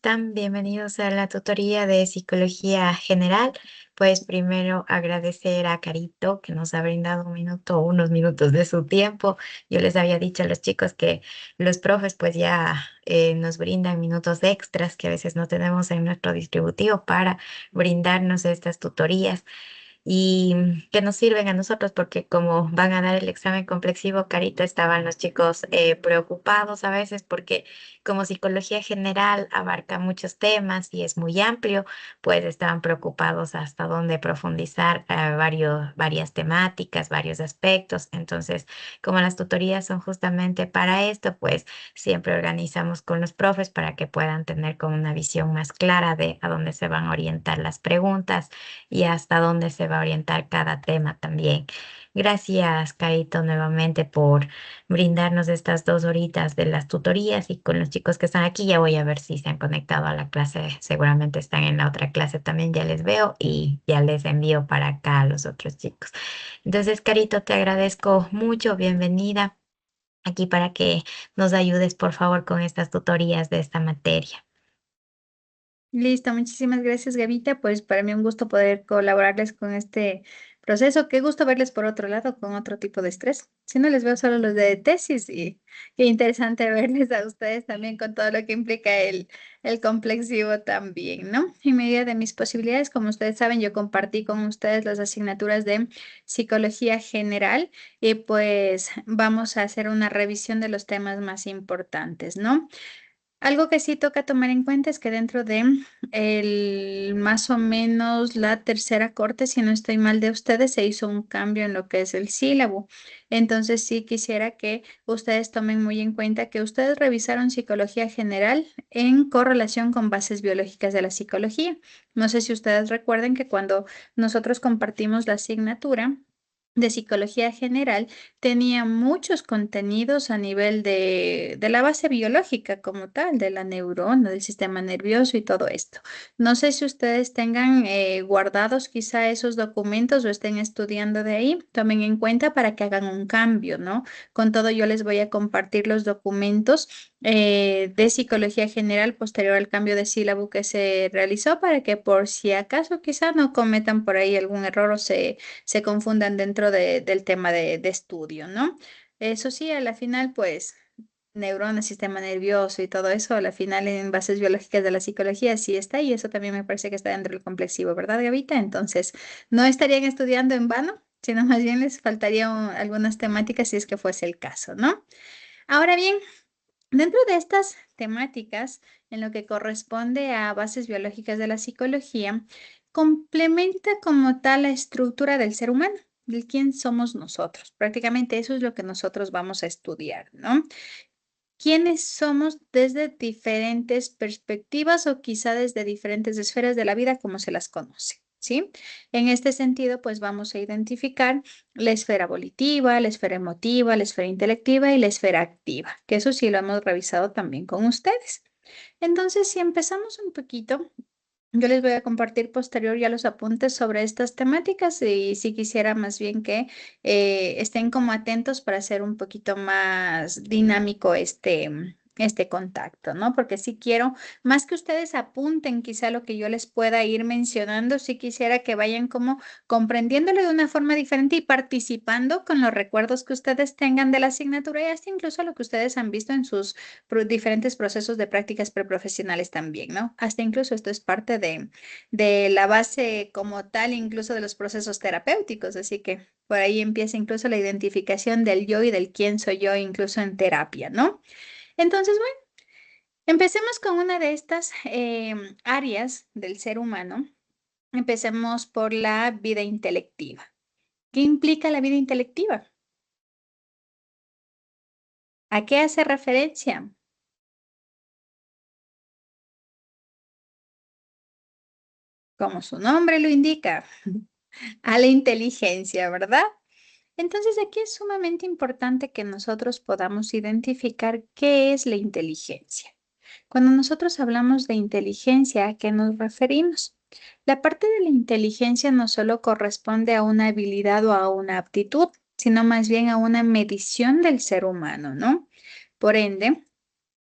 están? Bienvenidos a la tutoría de Psicología General. Pues primero agradecer a Carito que nos ha brindado unos minutos de su tiempo. Yo les había dicho a los chicos que los profes pues ya nos brindan minutos extras que a veces no tenemos en nuestro distributivo para brindarnos estas tutorías y que nos sirven a nosotros porque como van a dar el examen complexivo, Carito, estaban los chicos preocupados a veces porque como psicología general abarca muchos temas y es muy amplio, pues estaban preocupados hasta dónde profundizar varias temáticas, varios aspectos. Entonces, como las tutorías son justamente para esto, pues siempre organizamos con los profes para que puedan tener como una visión más clara de a dónde se van a orientar las preguntas y hasta dónde se va a orientar cada tema también. Gracias, Carito, nuevamente por brindarnos estas 2 horitas de las tutorías y con los chicos que están aquí ya voy a ver si se han conectado a la clase. Seguramente están en la otra clase también, ya les veo y ya les envío para acá a los otros chicos. Entonces, Carito, te agradezco mucho. Bienvenida aquí para que nos ayudes, por favor, con estas tutorías de esta materia. Listo, muchísimas gracias, Gavita. Pues para mí un gusto poder colaborarles con este proceso. Qué gusto verles por otro lado con otro tipo de estrés. Si no les veo solo los de tesis y qué interesante verles a ustedes también con todo lo que implica el complexivo también, ¿no? En medida de mis posibilidades, como ustedes saben, yo compartí con ustedes las asignaturas de psicología general y pues vamos a hacer una revisión de los temas más importantes, ¿no? Algo que sí toca tomar en cuenta es que dentro de el más o menos la tercera corte, si no estoy mal de ustedes, se hizo un cambio en lo que es el sílabo. Entonces sí quisiera que ustedes tomen muy en cuenta que ustedes revisaron psicología general en correlación con bases biológicas de la psicología. No sé si ustedes recuerden que cuando nosotros compartimos la asignatura de psicología general, tenía muchos contenidos a nivel de la base biológica como tal, de la neurona, del sistema nervioso y todo esto. No sé si ustedes tengan guardados quizá esos documentos o estén estudiando de ahí, tomen en cuenta para que hagan un cambio, ¿no? Con todo, yo les voy a compartir los documentos de psicología general posterior al cambio de sílabo que se realizó para que por si acaso quizá no cometan por ahí algún error o se confundan dentro del tema de estudio, ¿no? Eso sí, a la final, pues, neuronas, sistema nervioso y todo eso, a la final en bases biológicas de la psicología sí está y eso también me parece que está dentro del complexivo, ¿verdad, Gavita? Entonces, no estarían estudiando en vano, sino más bien les faltarían algunas temáticas si es que fuese el caso, ¿no? Ahora bien, dentro de estas temáticas, en lo que corresponde a bases biológicas de la psicología, complementa como tal la estructura del ser humano, del quién somos nosotros. Prácticamente eso es lo que nosotros vamos a estudiar, ¿no? ¿Quiénes somos desde diferentes perspectivas o quizá desde diferentes esferas de la vida como se las conoce? ¿Sí? En este sentido, pues vamos a identificar la esfera volitiva, la esfera emotiva, la esfera intelectiva y la esfera activa, que eso sí lo hemos revisado también con ustedes. Entonces, si empezamos un poquito, yo les voy a compartir posterior ya los apuntes sobre estas temáticas y si quisiera más bien que estén como atentos para hacer un poquito más dinámico este contacto, ¿no? Porque sí quiero, más que ustedes apunten quizá lo que yo les pueda ir mencionando, sí quisiera que vayan como comprendiéndolo de una forma diferente y participando con los recuerdos que ustedes tengan de la asignatura y hasta incluso lo que ustedes han visto en sus diferentes procesos de prácticas preprofesionales también, ¿no? Hasta incluso esto es parte de la base como tal, incluso de los procesos terapéuticos, así que por ahí empieza incluso la identificación del yo y del quién soy yo, incluso en terapia, ¿no? Entonces, bueno, empecemos con una de estas áreas del ser humano. Empecemos por la vida intelectiva. ¿Qué implica la vida intelectiva? ¿A qué hace referencia? Como su nombre lo indica, a la inteligencia, ¿verdad? Entonces, aquí es sumamente importante que nosotros podamos identificar qué es la inteligencia. Cuando nosotros hablamos de inteligencia, ¿a qué nos referimos? La parte de la inteligencia no solo corresponde a una habilidad o a una aptitud, sino más bien a una medición del ser humano, ¿no? Por ende,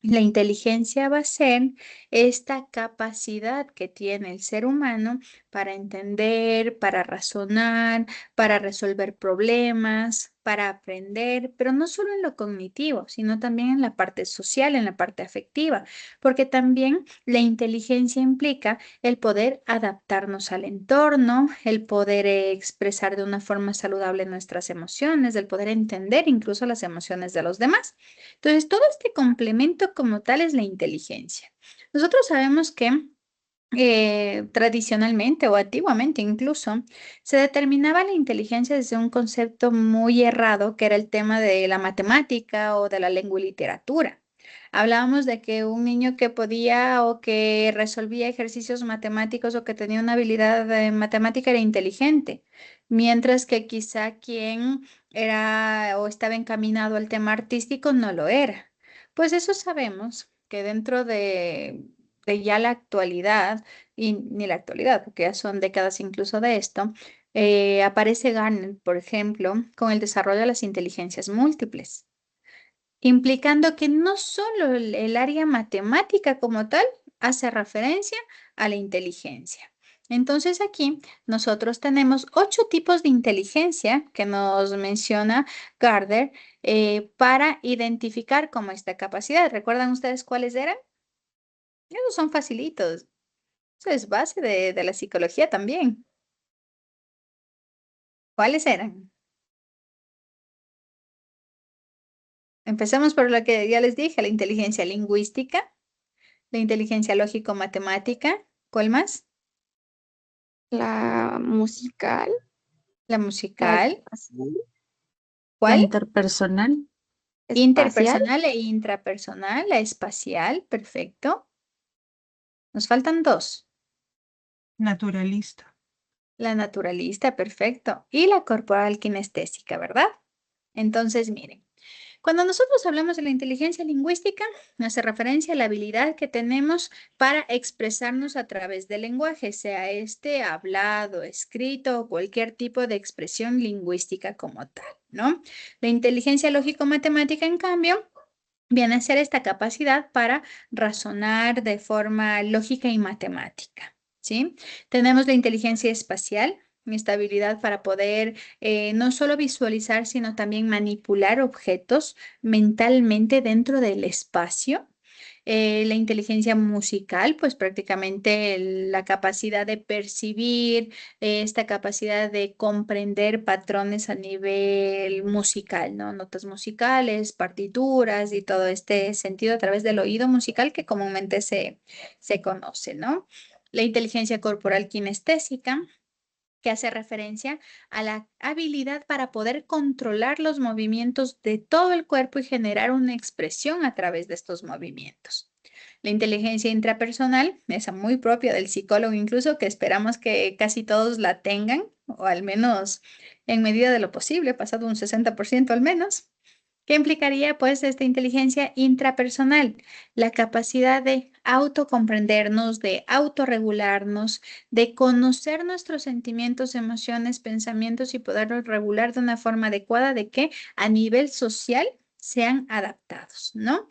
La inteligencia va a ser esta capacidad que tiene el ser humano para entender, para razonar, para resolver problemas, para aprender, pero no solo en lo cognitivo, sino también en la parte social, en la parte afectiva, porque también la inteligencia implica el poder adaptarnos al entorno, el poder expresar de una forma saludable nuestras emociones, el poder entender incluso las emociones de los demás. Entonces, todo este complemento como tal es la inteligencia. Nosotros sabemos que tradicionalmente o antiguamente incluso se determinaba la inteligencia desde un concepto muy errado que era el tema de la matemática o de la lengua y literatura. Hablábamos de que un niño que podía o que resolvía ejercicios matemáticos o que tenía una habilidad matemática era inteligente, mientras que quizá quien era o estaba encaminado al tema artístico no lo era. Pues eso sabemos que dentro de ya la actualidad, y ni la actualidad, porque ya son décadas incluso de esto, aparece Garner, por ejemplo, con el desarrollo de las inteligencias múltiples, implicando que no solo el área matemática como tal hace referencia a la inteligencia. Entonces aquí nosotros tenemos 8 tipos de inteligencia que nos menciona Gardner para identificar como esta capacidad. ¿Recuerdan ustedes cuáles eran? Esos son facilitos. Eso es base de la psicología también. ¿Cuáles eran? Empecemos por lo que ya les dije, la inteligencia lingüística, la inteligencia lógico-matemática. ¿Cuál más? La musical, La la musical. espacial, La ¿Cuál? interpersonal, espacial, Interpersonal e intrapersonal, la espacial, perfecto. Nos faltan 2. Naturalista. La naturalista, perfecto. Y la corporal kinestésica, ¿verdad? Entonces, miren. Cuando nosotros hablamos de la inteligencia lingüística, hace referencia a la habilidad que tenemos para expresarnos a través del lenguaje, sea este hablado, escrito o cualquier tipo de expresión lingüística como tal, ¿no? La inteligencia lógico-matemática, en cambio, viene a ser esta capacidad para razonar de forma lógica y matemática, ¿sí? Tenemos la inteligencia espacial, esta habilidad para poder no solo visualizar, sino también manipular objetos mentalmente dentro del espacio. La inteligencia musical, pues prácticamente la capacidad de percibir, esta capacidad de comprender patrones a nivel musical, ¿no? Notas musicales, partituras y todo este sentido a través del oído musical que comúnmente se conoce, ¿no? La inteligencia corporal kinestésica que hace referencia a la habilidad para poder controlar los movimientos de todo el cuerpo y generar una expresión a través de estos movimientos. La inteligencia intrapersonal, esa muy propia del psicólogo incluso, que esperamos que casi todos la tengan, o al menos en medida de lo posible, pasado un 60% al menos. ¿Qué implicaría pues esta inteligencia intrapersonal? La capacidad de autocomprendernos, de autorregularnos, de conocer nuestros sentimientos, emociones, pensamientos y poderlos regular de una forma adecuada de que a nivel social sean adaptados, ¿no?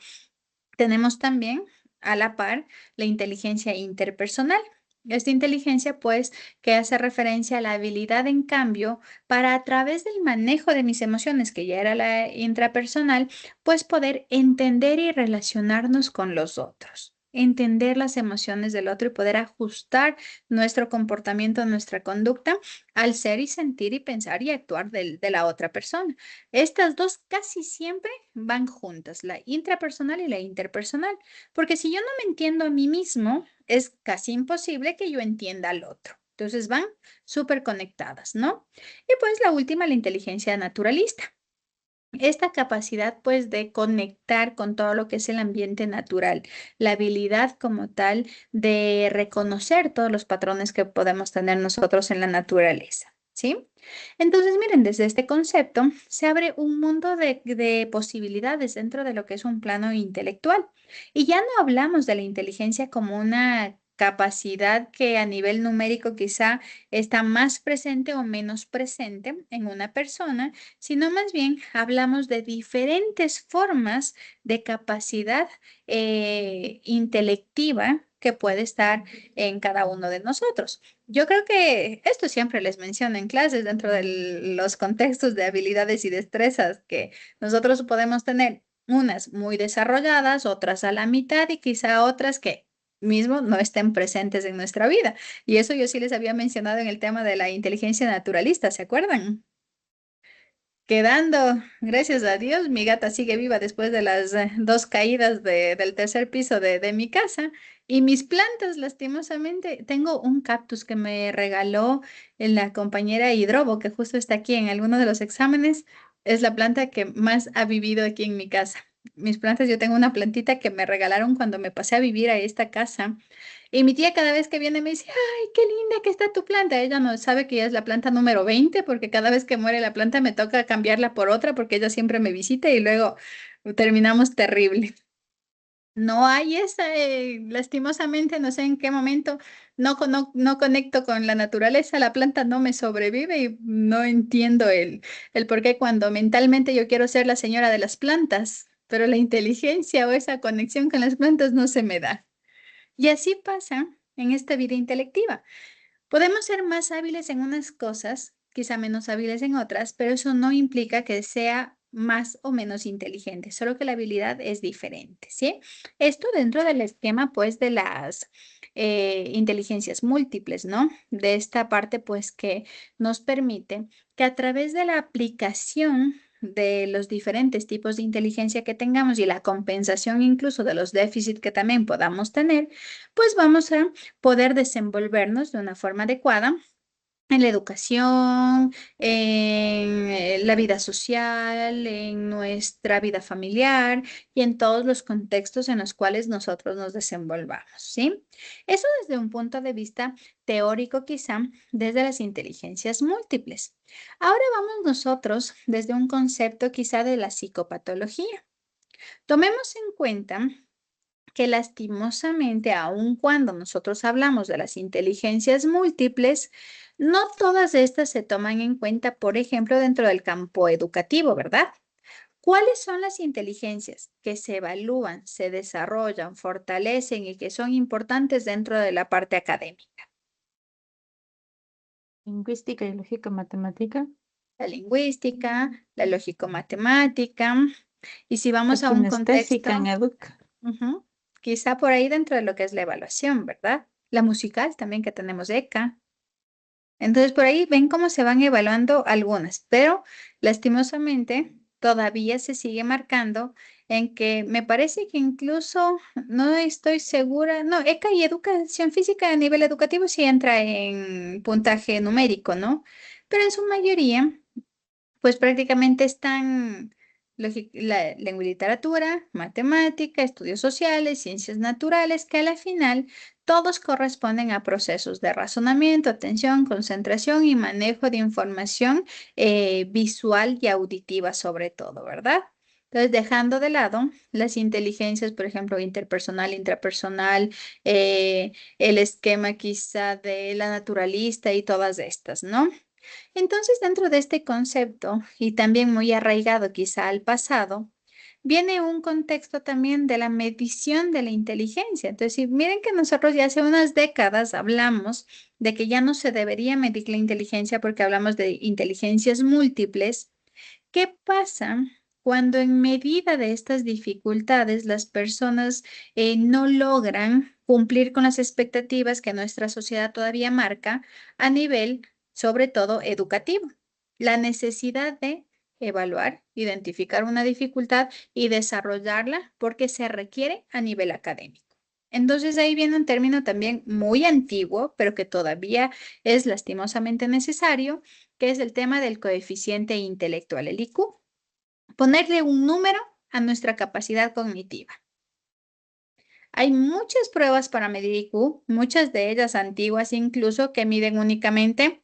Tenemos también a la par la inteligencia interpersonal. Esta inteligencia, pues, que hace referencia a la habilidad, en cambio, para a través del manejo de mis emociones, que ya era la intrapersonal, pues poder entender y relacionarnos con los otros, entender las emociones del otro y poder ajustar nuestro comportamiento, nuestra conducta al ser y sentir y pensar y actuar de la otra persona. Estas dos casi siempre van juntas, la intrapersonal y la interpersonal, porque si yo no me entiendo a mí mismo, es casi imposible que yo entienda al otro. Entonces van súper conectadas, ¿no? Y pues la última, la inteligencia naturalista. Esta capacidad pues de conectar con todo lo que es el ambiente natural, la habilidad como tal de reconocer todos los patrones que podemos tener nosotros en la naturaleza, ¿sí? Entonces, miren, desde este concepto se abre un mundo de posibilidades dentro de lo que es un plano intelectual. Y ya no hablamos de la inteligencia como una capacidad que a nivel numérico quizá está más presente o menos presente en una persona, sino más bien hablamos de diferentes formas de capacidad intelectiva que puede estar en cada uno de nosotros. Yo creo que esto siempre les menciono en clases dentro de los contextos de habilidades y destrezas que nosotros podemos tener unas muy desarrolladas, otras a la mitad y quizá otras que mismo no estén presentes en nuestra vida. Y eso yo sí les había mencionado en el tema de la inteligencia naturalista, ¿se acuerdan? Quedando, gracias a Dios, mi gata sigue viva después de las dos caídas del tercer piso de mi casa. Y mis plantas, lastimosamente, tengo un cactus que me regaló la compañera Hidrobo, que justo está aquí en alguno de los exámenes. Es la planta que más ha vivido aquí en mi casa. Mis plantas, yo tengo una plantita que me regalaron cuando me pasé a vivir a esta casa. Y mi tía cada vez que viene me dice, ay, qué linda que está tu planta. Ella no sabe que ya es la planta número 20 porque cada vez que muere la planta me toca cambiarla por otra porque ella siempre me visita y luego terminamos terrible. No hay esa, lastimosamente, no sé en qué momento, no conecto con la naturaleza, la planta no me sobrevive y no entiendo el por qué cuando mentalmente yo quiero ser la señora de las plantas, pero la inteligencia o esa conexión con las plantas no se me da. Y así pasa en esta vida intelectiva. Podemos ser más hábiles en unas cosas, quizá menos hábiles en otras, pero eso no implica que sea más o menos inteligente, solo que la habilidad es diferente, ¿sí? Esto dentro del esquema, pues, de las inteligencias múltiples, ¿no? De esta parte, pues, que nos permite que a través de la aplicación de los diferentes tipos de inteligencia que tengamos y la compensación incluso de los déficits que también podamos tener, pues vamos a poder desenvolvernos de una forma adecuada en la educación, en la vida social, en nuestra vida familiar y en todos los contextos en los cuales nosotros nos desenvolvamos, ¿sí? Eso desde un punto de vista teórico, quizá desde las inteligencias múltiples. Ahora vamos nosotros desde un concepto quizá de la psicopatología. Tomemos en cuenta que lastimosamente, aun cuando nosotros hablamos de las inteligencias múltiples, no todas estas se toman en cuenta, por ejemplo, dentro del campo educativo, ¿verdad? ¿Cuáles son las inteligencias que se evalúan, se desarrollan, fortalecen y que son importantes dentro de la parte académica? Lingüística y lógica matemática. La lingüística, la lógico-matemática, y si vamos La a un contexto, kinestésica en Educa. quizá por ahí dentro de lo que es la evaluación, ¿verdad? La musical también que tenemos ECA. Entonces, por ahí ven cómo se van evaluando algunas, pero lastimosamente todavía se sigue marcando en que me parece que incluso no estoy segura, no, ECA y educación física a nivel educativo sí entra en puntaje numérico, ¿no? Pero en su mayoría pues prácticamente están la lengua y literatura, matemática, estudios sociales, ciencias naturales, que a la final todos corresponden a procesos de razonamiento, atención, concentración y manejo de información visual y auditiva sobre todo, ¿verdad? Entonces, dejando de lado las inteligencias, por ejemplo, interpersonal, intrapersonal, el esquema quizá de la naturalista y todas estas, ¿no? Entonces, dentro de este concepto, y también muy arraigado quizá al pasado, viene un contexto también de la medición de la inteligencia. Entonces, si miren que nosotros ya hace unas décadas hablamos de que ya no se debería medir la inteligencia porque hablamos de inteligencias múltiples. ¿Qué pasa cuando en medida de estas dificultades las personas no logran cumplir con las expectativas que nuestra sociedad todavía marca a nivel, sobre todo, educativo? La necesidad de evaluar, identificar una dificultad y desarrollarla porque se requiere a nivel académico. Entonces ahí viene un término también muy antiguo, pero que todavía es lastimosamente necesario, que es el tema del coeficiente intelectual, el IQ. Ponerle un número a nuestra capacidad cognitiva. Hay muchas pruebas para medir IQ, muchas de ellas antiguas incluso, que miden únicamente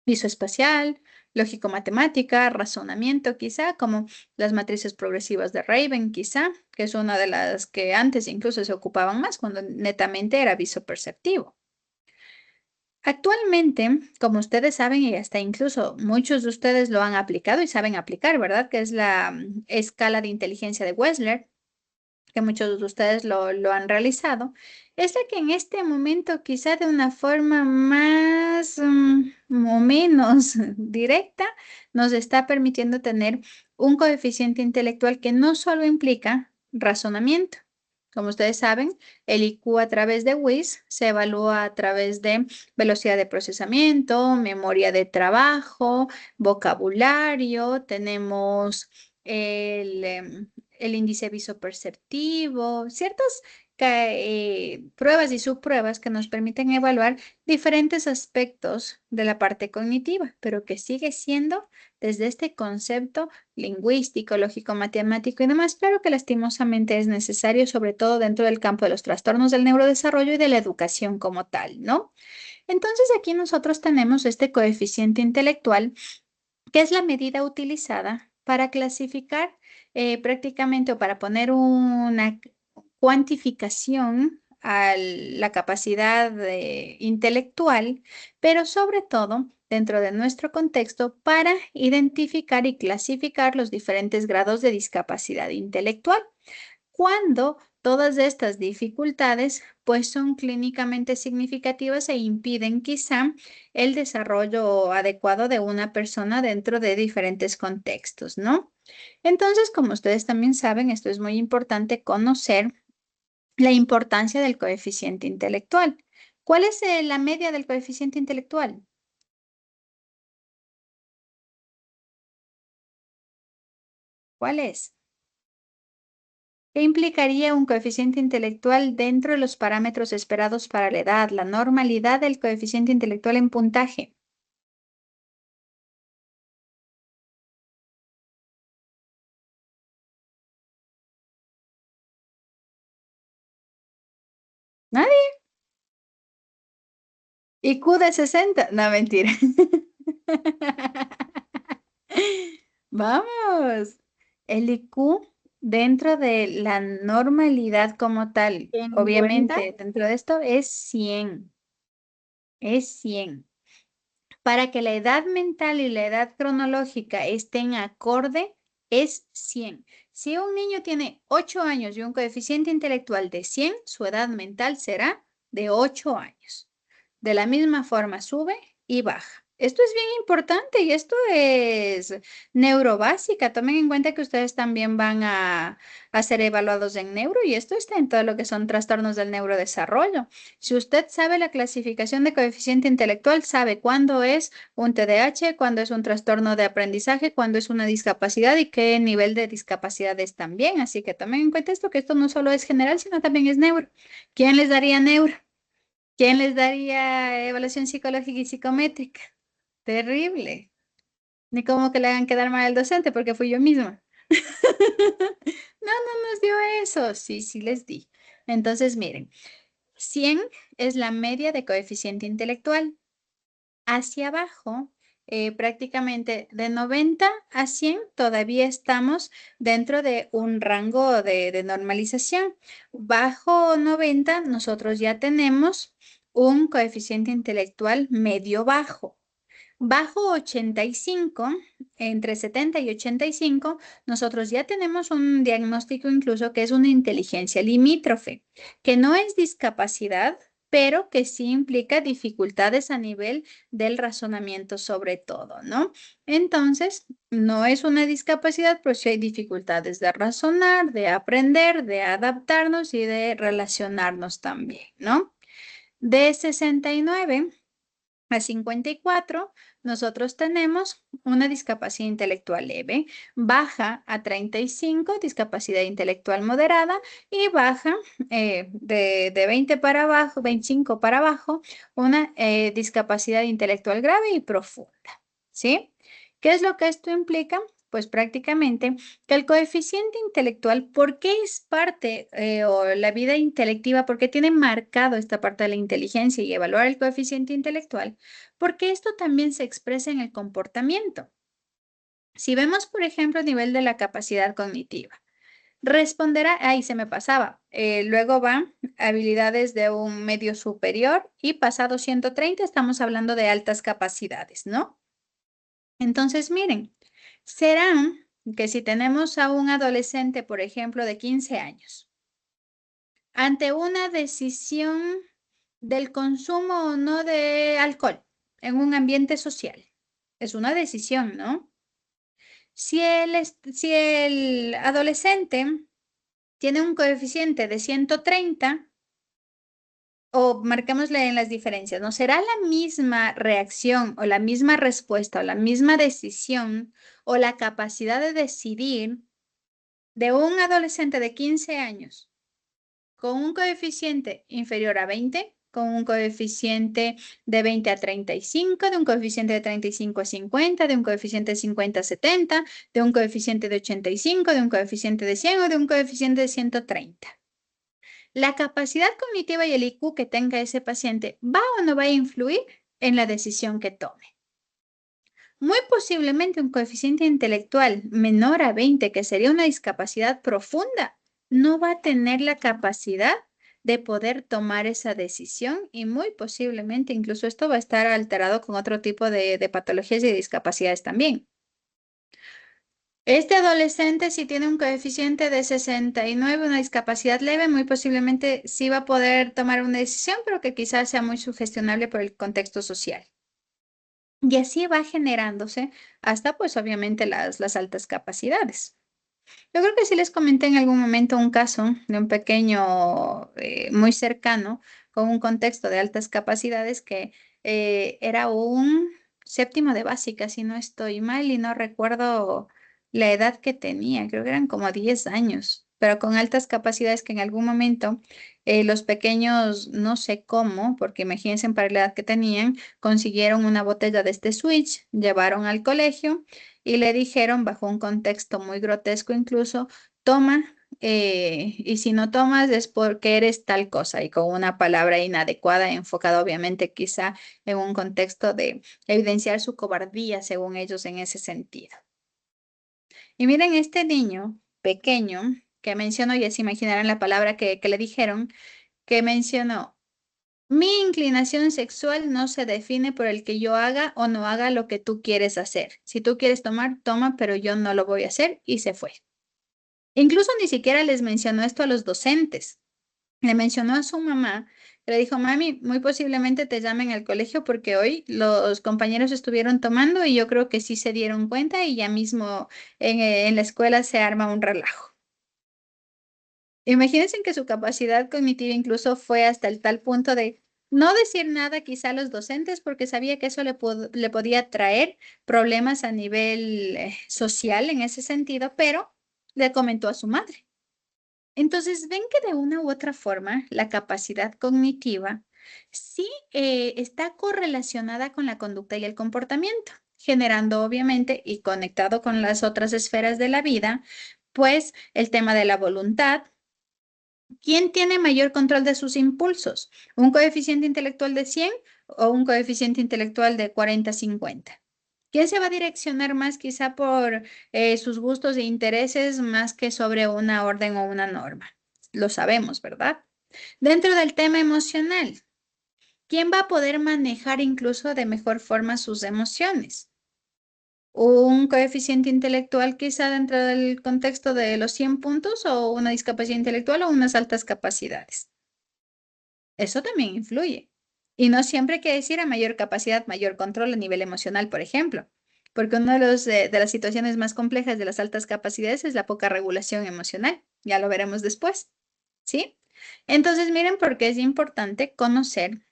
visoespacial, lógico-matemática, razonamiento quizá, como las matrices progresivas de Raven quizá, que es una de las que antes incluso se ocupaban más cuando netamente era viso perceptivo. Actualmente, como ustedes saben, y hasta incluso muchos de ustedes lo han aplicado y saben aplicar, ¿verdad? Que es la escala de inteligencia de Wechsler, que muchos de ustedes lo han realizado, es la que en este momento quizá de una forma más o menos directa nos está permitiendo tener un coeficiente intelectual que no solo implica razonamiento. Como ustedes saben, el IQ a través de WIS se evalúa a través de velocidad de procesamiento, memoria de trabajo, vocabulario, tenemos el índice visoperceptivo, ciertas pruebas y subpruebas que nos permiten evaluar diferentes aspectos de la parte cognitiva, pero que sigue siendo desde este concepto lingüístico, lógico, matemático y demás, claro que lastimosamente es necesario, sobre todo dentro del campo de los trastornos del neurodesarrollo y de la educación como tal, ¿no? Entonces aquí nosotros tenemos este coeficiente intelectual, que es la medida utilizada para clasificar prácticamente o para poner una cuantificación a la capacidad intelectual, pero sobre todo dentro de nuestro contexto para identificar y clasificar los diferentes grados de discapacidad intelectual. Cuando todas estas dificultades pues son clínicamente significativas e impiden quizá el desarrollo adecuado de una persona dentro de diferentes contextos, ¿no? Entonces, como ustedes también saben, esto es muy importante conocer la importancia del coeficiente intelectual. ¿Cuál es la media del coeficiente intelectual? ¿Cuál es? ¿Qué implicaría un coeficiente intelectual dentro de los parámetros esperados para la edad, la normalidad del coeficiente intelectual en puntaje? ¿Nadie? IQ de 60. No, mentira. Vamos. El IQ dentro de la normalidad como tal, 50. obviamente dentro de esto es 100. Es 100. Para que la edad mental y la edad cronológica estén acorde, es 100. Si un niño tiene 8 años y un coeficiente intelectual de 100, su edad mental será de 8 años. De la misma forma sube y baja. Esto es bien importante y esto es neurobásica. Tomen en cuenta que ustedes también van a ser evaluados en neuro y esto está en todo lo que son trastornos del neurodesarrollo. Si usted sabe la clasificación de coeficiente intelectual, sabe cuándo es un TDAH, cuándo es un trastorno de aprendizaje, cuándo es una discapacidad y qué nivel de discapacidad es también. Así que tomen en cuenta esto, que esto no solo es general, sino también es neuro. ¿Quién les daría neuro? ¿Quién les daría evaluación psicológica y psicométrica? Terrible. Ni como que le hagan quedar mal al docente porque fui yo misma. No, no nos dio eso. Sí, sí les di. Entonces, miren, 100 es la media de coeficiente intelectual. Hacia abajo, prácticamente de 90 a 100, todavía estamos dentro de un rango de normalización. Bajo 90, nosotros ya tenemos un coeficiente intelectual medio bajo. Bajo 85, entre 70 y 85, nosotros ya tenemos un diagnóstico incluso que es una inteligencia limítrofe, que no es discapacidad, pero que sí implica dificultades a nivel del razonamiento sobre todo, ¿no? Entonces, no es una discapacidad, pero sí hay dificultades de razonar, de aprender, de adaptarnos y de relacionarnos también, ¿no? De 69 a 54, nosotros tenemos una discapacidad intelectual leve, baja a 35, discapacidad intelectual moderada, y baja de 20 para abajo, 25 para abajo, una discapacidad intelectual grave y profunda, ¿sí? ¿Qué es lo que esto implica? pues prácticamente que el coeficiente intelectual, ¿por qué es parte o la vida intelectiva? ¿Por qué tiene marcado esta parte de la inteligencia y evaluar el coeficiente intelectual? Porque esto también se expresa en el comportamiento. Si vemos, por ejemplo, el nivel de la capacidad cognitiva, responderá, ahí se me pasaba, luego va habilidades de un medio superior y pasado 130 estamos hablando de altas capacidades, ¿no? Entonces, miren, serán que si tenemos a un adolescente, por ejemplo, de 15 años, ante una decisión del consumo o no de alcohol en un ambiente social, es una decisión, ¿no? Si el adolescente tiene un coeficiente de 130, o marquémosle en las diferencias, ¿no? ¿Será la misma reacción o la misma respuesta o la misma decisión o la capacidad de decidir de un adolescente de 15 años con un coeficiente inferior a 20, con un coeficiente de 20 a 35, de un coeficiente de 35 a 50, de un coeficiente de 50 a 70, de un coeficiente de 85, de un coeficiente de 100 o de un coeficiente de 130? La capacidad cognitiva y el IQ que tenga ese paciente va o no va a influir en la decisión que tome. Muy posiblemente un coeficiente intelectual menor a 20, que sería una discapacidad profunda, no va a tener la capacidad de poder tomar esa decisión y muy posiblemente incluso esto va a estar alterado con otro tipo de patologías y discapacidades también. Este adolescente, si tiene un coeficiente de 69, una discapacidad leve, muy posiblemente sí va a poder tomar una decisión, pero que quizás sea muy sugestionable por el contexto social. Y así va generándose hasta, pues, obviamente las altas capacidades. Yo creo que sí les comenté en algún momento un caso de un pequeño muy cercano con un contexto de altas capacidades que era un séptimo de básica, si no estoy mal y no recuerdo la edad que tenía, creo que eran como 10 años, pero con altas capacidades que en algún momento los pequeños, no sé cómo, porque imagínense para la edad que tenían, consiguieron una botella de este Switch, llevaron al colegio y le dijeron, bajo un contexto muy grotesco incluso, toma, y si no tomas es porque eres tal cosa, y con una palabra inadecuada, enfocada obviamente quizá en un contexto de evidenciar su cobardía, según ellos, en ese sentido. Y miren, este niño pequeño que mencionó, ya se imaginarán la palabra que le dijeron, que mencionó: mi inclinación sexual no se define por el que yo haga o no haga lo que tú quieres hacer. Si tú quieres tomar, toma, pero yo no lo voy a hacer, y se fue. Incluso ni siquiera les mencionó esto a los docentes. Le mencionó a su mamá, que le dijo: mami, muy posiblemente te llamen al colegio porque hoy los compañeros estuvieron tomando y yo creo que sí se dieron cuenta y ya mismo en la escuela se arma un relajo. Imagínense que su capacidad cognitiva incluso fue hasta el tal punto de no decir nada quizá a los docentes porque sabía que eso le podía traer problemas a nivel social en ese sentido, pero le comentó a su madre. Entonces, ven que de una u otra forma la capacidad cognitiva sí está correlacionada con la conducta y el comportamiento, generando obviamente y conectado con las otras esferas de la vida, pues el tema de la voluntad. ¿Quién tiene mayor control de sus impulsos? ¿Un coeficiente intelectual de 100 o un coeficiente intelectual de 40-50? ¿Quién se va a direccionar más quizá por sus gustos e intereses más que sobre una orden o una norma? Lo sabemos, ¿verdad? Dentro del tema emocional, ¿quién va a poder manejar incluso de mejor forma sus emociones? ¿Un coeficiente intelectual quizá dentro del contexto de los 100 puntos o una discapacidad intelectual o unas altas capacidades? Eso también influye. Y no siempre quiere decir a mayor capacidad, mayor control a nivel emocional, por ejemplo, porque una de las situaciones más complejas de las altas capacidades es la poca regulación emocional. Ya lo veremos después, ¿sí? Entonces, miren por qué es importante conocer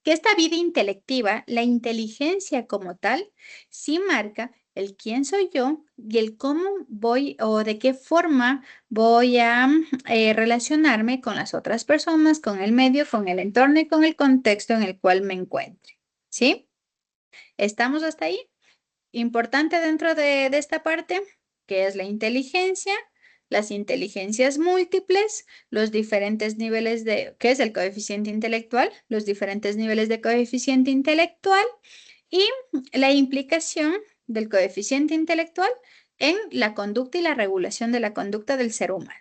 que esta vida intelectiva, la inteligencia como tal, sí marca el quién soy yo y el cómo voy o de qué forma voy a relacionarme con las otras personas, con el medio, con el entorno y con el contexto en el cual me encuentre. ¿Sí? ¿Estamos hasta ahí? importante dentro de esta parte, que es la inteligencia, las inteligencias múltiples, los diferentes niveles de, ¿qué es el coeficiente intelectual? Los diferentes niveles de coeficiente intelectual y la implicación del coeficiente intelectual en la conducta y la regulación de la conducta del ser humano.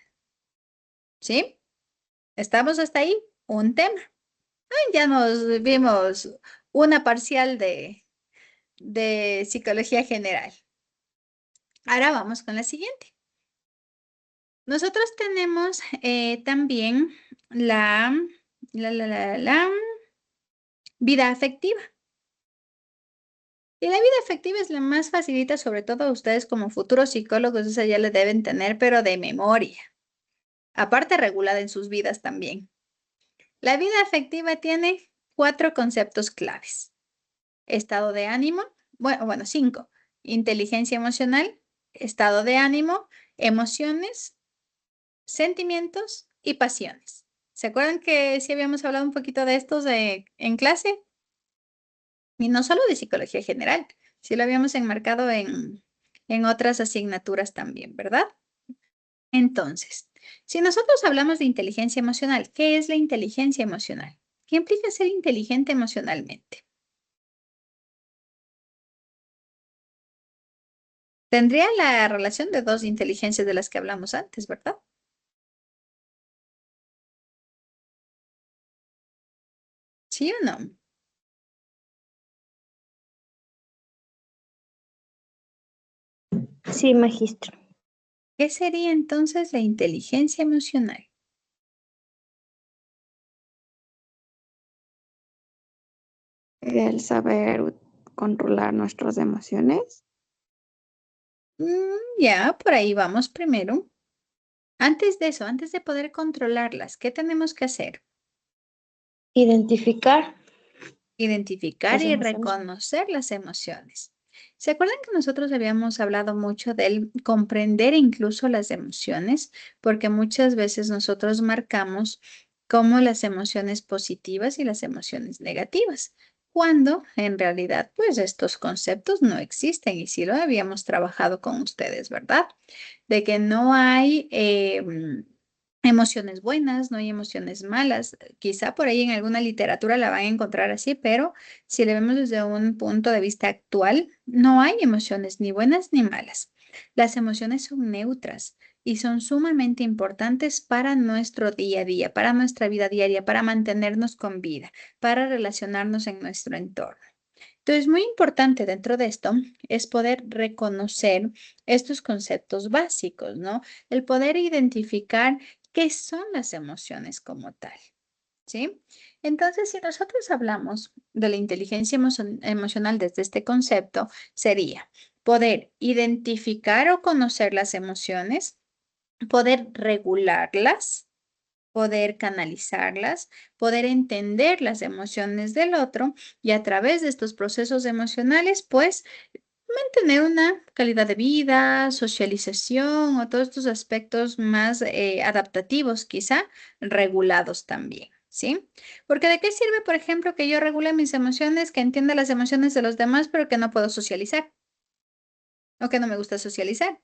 ¿Sí? ¿Estamos hasta ahí? Un tema. Ya nos vimos una parcial de psicología general. Ahora vamos con la siguiente. Nosotros tenemos también la vida afectiva. Y la vida afectiva es la más facilita, sobre todo a ustedes como futuros psicólogos, esa ya la deben tener, pero de memoria. Aparte regulada en sus vidas también. La vida afectiva tiene 4 conceptos claves. Estado de ánimo, bueno, 5. Inteligencia emocional, estado de ánimo, emociones, sentimientos y pasiones. ¿Se acuerdan que sí habíamos hablado un poquito de estos en clase? Y no solo de psicología general, sí lo habíamos enmarcado en otras asignaturas también, ¿verdad? Entonces, si nosotros hablamos de inteligencia emocional, ¿qué es la inteligencia emocional? ¿Qué implica ser inteligente emocionalmente? Tendría la relación de 2 inteligencias de las que hablamos antes, ¿verdad? ¿Sí o no? Sí, magistro. ¿Qué sería entonces la inteligencia emocional? El saber controlar nuestras emociones. Ya, por ahí vamos primero. Antes de eso, antes de poder controlarlas, ¿qué tenemos que hacer? Identificar Identificar las y emociones. reconocer las emociones. ¿Se acuerdan que nosotros habíamos hablado mucho del comprender incluso las emociones? Porque muchas veces nosotros marcamos como las emociones positivas y las emociones negativas, cuando en realidad pues estos conceptos no existen y sí lo habíamos trabajado con ustedes, ¿verdad? De que no hay emociones buenas, no hay emociones malas. Quizá por ahí en alguna literatura la van a encontrar así, pero si le vemos desde un punto de vista actual, no hay emociones ni buenas ni malas. Las emociones son neutras y son sumamente importantes para nuestro día a día, para nuestra vida diaria, para mantenernos con vida, para relacionarnos en nuestro entorno. Entonces, muy importante dentro de esto es poder reconocer estos conceptos básicos, ¿no? El poder identificar qué son las emociones como tal, ¿sí? Entonces, si nosotros hablamos de la inteligencia emocional desde este concepto, sería poder identificar o conocer las emociones, poder regularlas, poder canalizarlas, poder entender las emociones del otro y a través de estos procesos emocionales, pues mantener una calidad de vida, socialización o todos estos aspectos más adaptativos, quizá regulados también. ¿Sí? Porque ¿de qué sirve, por ejemplo, que yo regule mis emociones, que entienda las emociones de los demás, pero que no puedo socializar o que no me gusta socializar?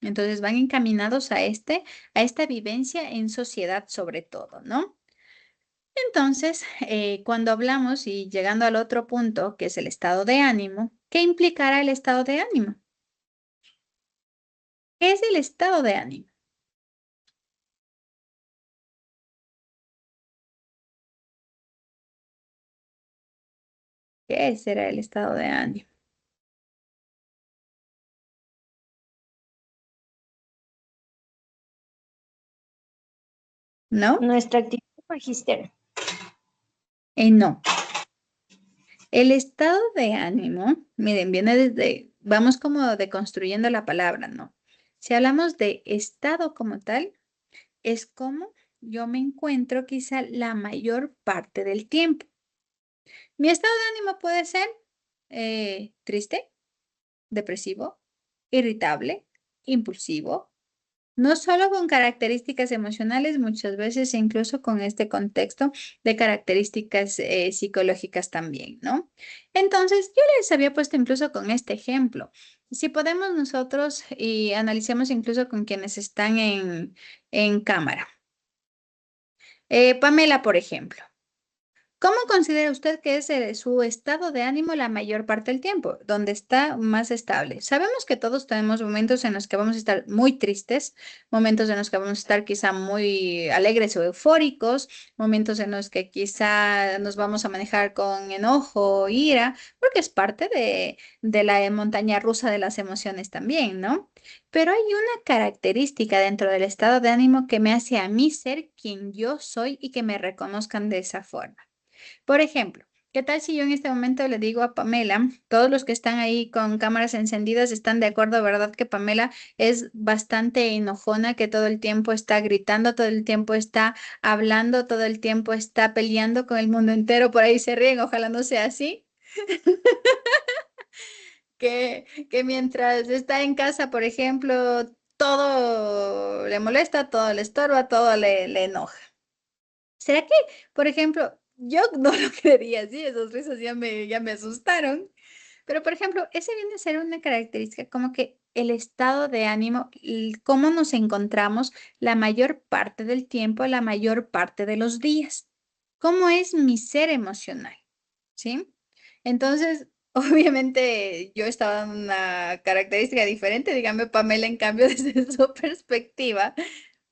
Entonces van encaminados a esta vivencia en sociedad sobre todo, ¿no? Entonces, cuando hablamos y llegando al otro punto, que es el estado de ánimo, ¿qué implicará el estado de ánimo? ¿Qué es el estado de ánimo? ¿Qué será el estado de ánimo? ¿No? Nuestra actitud, magistro. No. El estado de ánimo, miren, viene desde, vamos como deconstruyendo la palabra, ¿no? Si hablamos de estado como tal, es como yo me encuentro quizá la mayor parte del tiempo. Mi estado de ánimo puede ser triste, depresivo, irritable, impulsivo, No solo con características emocionales, muchas veces incluso con este contexto de características psicológicas también, ¿no? Entonces, yo les había puesto incluso con este ejemplo. Si podemos nosotros y analicemos incluso con quienes están en cámara. Pamela, por ejemplo. ¿Cómo considera usted que es su estado de ánimo la mayor parte del tiempo? ¿Dónde está más estable? Sabemos que todos tenemos momentos en los que vamos a estar muy tristes, momentos en los que vamos a estar quizá muy alegres o eufóricos, momentos en los que quizá nos vamos a manejar con enojo o ira, porque es parte de la montaña rusa de las emociones también, ¿no? Pero hay una característica dentro del estado de ánimo que me hace a mí ser quien yo soy y que me reconozcan de esa forma. Por ejemplo, ¿qué tal si yo en este momento le digo a Pamela, todos los que están ahí con cámaras encendidas están de acuerdo, ¿verdad? Que Pamela es bastante enojona, que todo el tiempo está gritando, todo el tiempo está hablando, todo el tiempo está peleando con el mundo entero, por ahí se ríen, ojalá no sea así. Que mientras está en casa, por ejemplo, todo le molesta, todo le estorba, todo le enoja. ¿Será que, por ejemplo, yo no lo creería así, esos risas ya me asustaron, pero por ejemplo, ese viene a ser una característica como que el estado de ánimo, cómo nos encontramos la mayor parte del tiempo, la mayor parte de los días, cómo es mi ser emocional, ¿sí? Entonces, obviamente yo estaba en una característica diferente, dígame Pamela, en cambio, desde su perspectiva,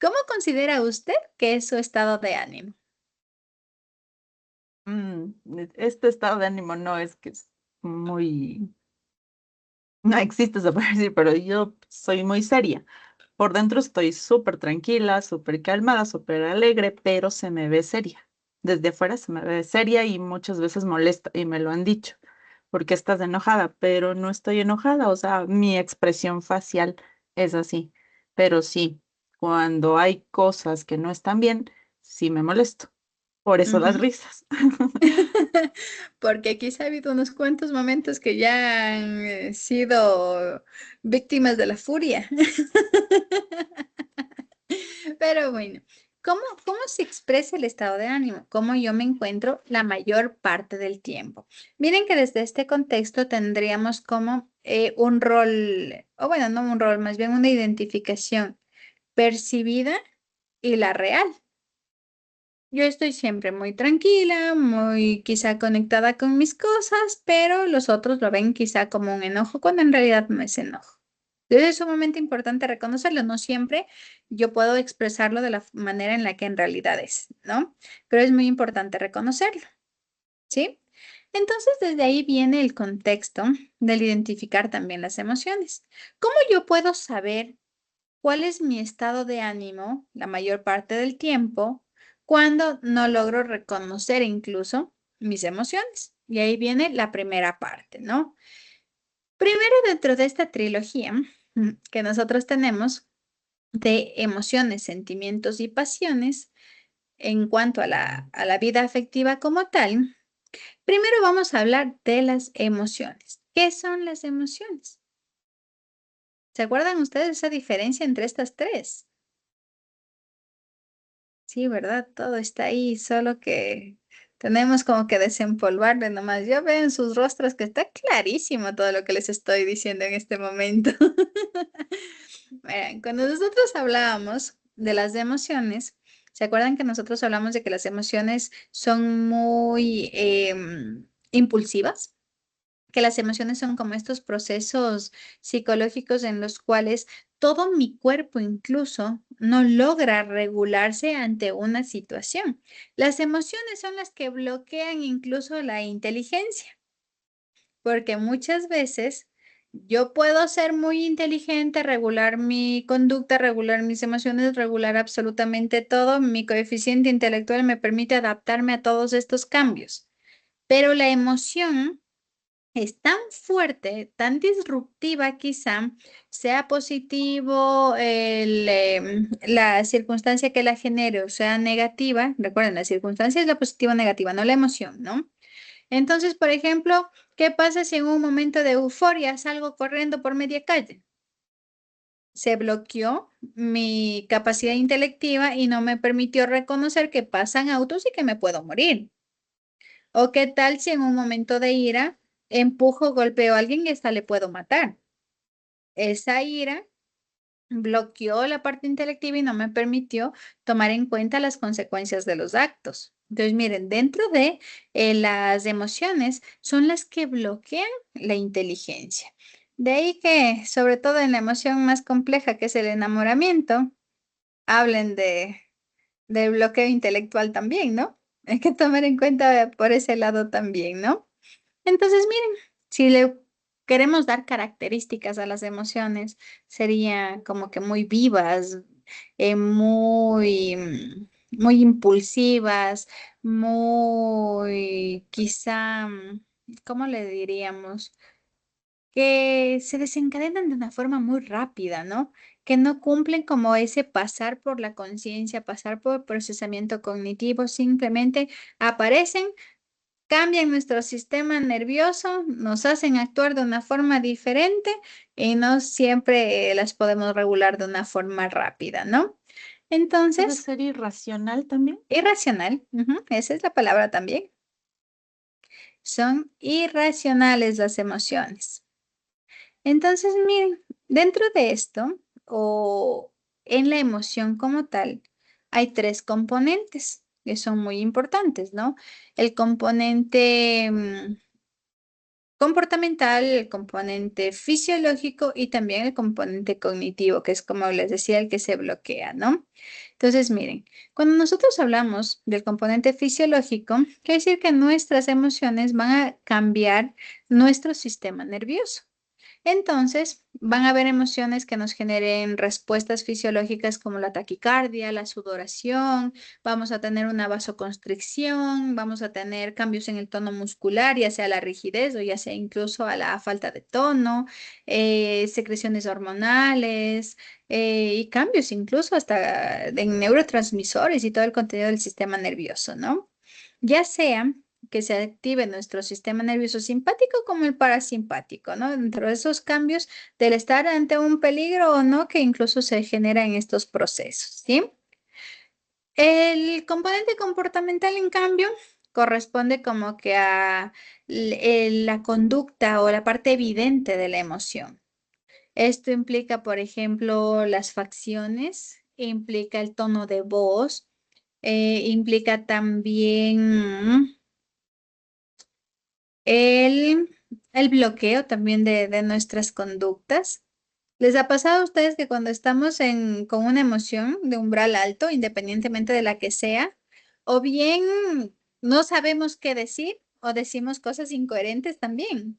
¿cómo considera usted que es su estado de ánimo? Este estado de ánimo no es que es muy, no existe, se puede decir, pero yo soy muy seria. Por dentro estoy súper tranquila, súper calmada, súper alegre, pero se me ve seria. Desde afuera se me ve seria y muchas veces molesta y me lo han dicho. ¿Porque estás enojada? Pero no estoy enojada, o sea, mi expresión facial es así. Pero sí, cuando hay cosas que no están bien, sí me molesto. Por eso las Ujú. risas. Porque quizá ha habido unos cuantos momentos que ya han sido víctimas de la furia. Pero bueno, ¿cómo se expresa el estado de ánimo? ¿Cómo yo me encuentro la mayor parte del tiempo? Miren que desde este contexto tendríamos como un rol, o bueno, no un rol, más bien una identificación percibida y la real. Yo estoy siempre muy tranquila, muy quizá conectada con mis cosas, pero los otros lo ven quizá como un enojo cuando en realidad no es enojo. Entonces es sumamente importante reconocerlo. No siempre yo puedo expresarlo de la manera en la que en realidad es, ¿no? Pero es muy importante reconocerlo, ¿sí? Entonces desde ahí viene el contexto del identificar también las emociones. ¿Cómo yo puedo saber cuál es mi estado de ánimo la mayor parte del tiempo cuando no logro reconocer incluso mis emociones? Y ahí viene la primera parte, ¿no? Primero, dentro de esta trilogía que nosotros tenemos de emociones, sentimientos y pasiones en cuanto a la vida afectiva como tal, primero vamos a hablar de las emociones. ¿Qué son las emociones? ¿Se acuerdan ustedes esa diferencia entre estas tres? Sí, ¿verdad? Todo está ahí, solo que tenemos como que desempolvarle nomás. Yo veo en sus rostros que está clarísimo todo lo que les estoy diciendo en este momento. Verán, cuando nosotros hablábamos de las emociones, ¿se acuerdan que nosotros hablamos de que las emociones son muy impulsivas? Que las emociones son como estos procesos psicológicos en los cuales todo mi cuerpo incluso no logra regularse ante una situación. Las emociones son las que bloquean incluso la inteligencia, porque muchas veces yo puedo ser muy inteligente, regular mi conducta, regular mis emociones, regular absolutamente todo. Mi coeficiente intelectual me permite adaptarme a todos estos cambios, pero la emoción es tan fuerte, tan disruptiva quizá, sea positivo la circunstancia que la genere o sea negativa. Recuerden, la circunstancia es la positiva o negativa, no la emoción, ¿no? Entonces, por ejemplo, ¿qué pasa si en un momento de euforia salgo corriendo por media calle? se bloqueó mi capacidad intelectiva y no me permitió reconocer que pasan autos y que me puedo morir. ¿O qué tal si en un momento de ira empujo, golpeo a alguien y hasta le puedo matar? Esa ira bloqueó la parte intelectiva y no me permitió tomar en cuenta las consecuencias de los actos. Entonces, miren, dentro de las emociones son las que bloquean la inteligencia. De ahí que, sobre todo en la emoción más compleja que es el enamoramiento, hablen del bloqueo intelectual también, ¿no? Hay que tomar en cuenta por ese lado también, ¿no? Entonces, miren, si le queremos dar características a las emociones, sería como que muy vivas, muy impulsivas, muy quizá, ¿cómo le diríamos? Que se desencadenan de una forma muy rápida, ¿no? Que no cumplen como ese pasar por la conciencia, pasar por el procesamiento cognitivo, simplemente aparecen, cambian nuestro sistema nervioso, nos hacen actuar de una forma diferente y no siempre las podemos regular de una forma rápida, ¿no? ¿Puede Entonces, ser irracional también? irracional, esa es la palabra también. Son irracionales las emociones. Entonces, miren, dentro de esto o en la emoción como tal, hay tres componentes que son muy importantes, ¿no? El componente comportamental, el componente fisiológico y también el componente cognitivo, que es como les decía, el que se bloquea, ¿no? Entonces, miren, cuando nosotros hablamos del componente fisiológico, quiere decir que nuestras emociones van a cambiar nuestro sistema nervioso. Entonces, van a haber emociones que nos generen respuestas fisiológicas como la taquicardia, la sudoración, vamos a tener una vasoconstricción, vamos a tener cambios en el tono muscular, ya sea la rigidez o ya sea incluso a la falta de tono, secreciones hormonales y cambios incluso hasta en neurotransmisores y todo el contenido del sistema nervioso, ¿no? Ya sea que se active nuestro sistema nervioso simpático como el parasimpático, ¿no? Dentro de esos cambios del estar ante un peligro o no, que incluso se genera en estos procesos, ¿sí? El componente comportamental, en cambio, corresponde como que a la conducta o la parte evidente de la emoción. Esto implica, por ejemplo, las facciones, implica el tono de voz, implica también el, el bloqueo también de nuestras conductas. ¿Les ha pasado a ustedes que cuando estamos con una emoción de umbral alto, independientemente de la que sea, o bien no sabemos qué decir o decimos cosas incoherentes también?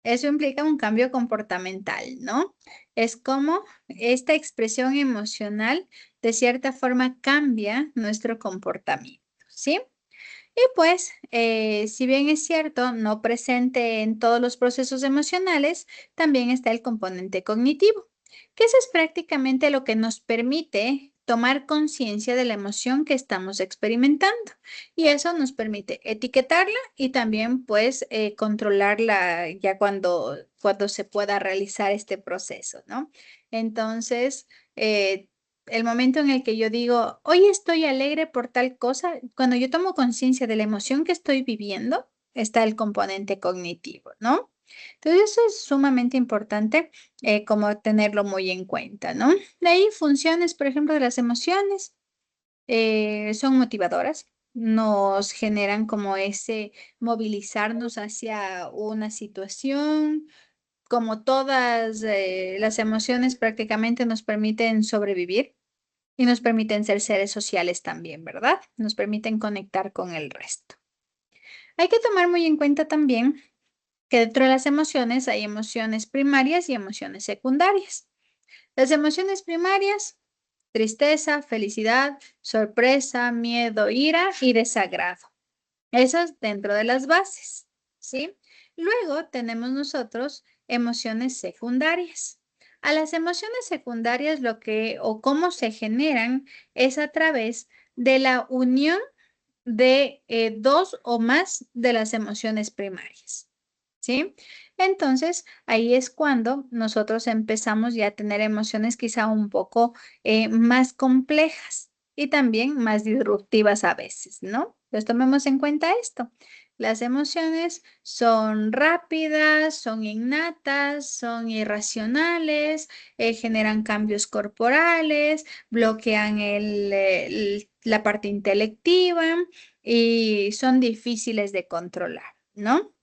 Eso implica un cambio comportamental, ¿no? Es como esta expresión emocional de cierta forma cambia nuestro comportamiento, ¿sí? Y pues, si bien es cierto, no presente en todos los procesos emocionales, también está el componente cognitivo, que eso es prácticamente lo que nos permite tomar conciencia de la emoción que estamos experimentando. Y eso nos permite etiquetarla y también pues controlarla ya cuando se pueda realizar este proceso, ¿no? Entonces, el momento en el que yo digo, hoy estoy alegre por tal cosa, cuando yo tomo conciencia de la emoción que estoy viviendo, está el componente cognitivo, ¿no? Entonces, eso es sumamente importante como tenerlo muy en cuenta, ¿no? De ahí funciones, por ejemplo, de las emociones, son motivadoras, nos generan como ese movilizarnos hacia una situación, como todas las emociones prácticamente nos permiten sobrevivir y nos permiten ser seres sociales también, ¿verdad? Nos permiten conectar con el resto. Hay que tomar muy en cuenta también que dentro de las emociones hay emociones primarias y emociones secundarias. Las emociones primarias, tristeza, felicidad, sorpresa, miedo, ira y desagrado. Esas dentro de las bases, ¿sí? Luego tenemos nosotros emociones secundarias. A las emociones secundarias lo que o cómo se generan es a través de la unión de dos o más de las emociones primarias. ¿sí? Entonces, ahí es cuando nosotros empezamos ya a tener emociones quizá un poco más complejas y también más disruptivas a veces, ¿no? Entonces, tomemos en cuenta esto. Las emociones son rápidas, son innatas, son irracionales, generan cambios corporales, bloquean la parte intelectiva y son difíciles de controlar, ¿no?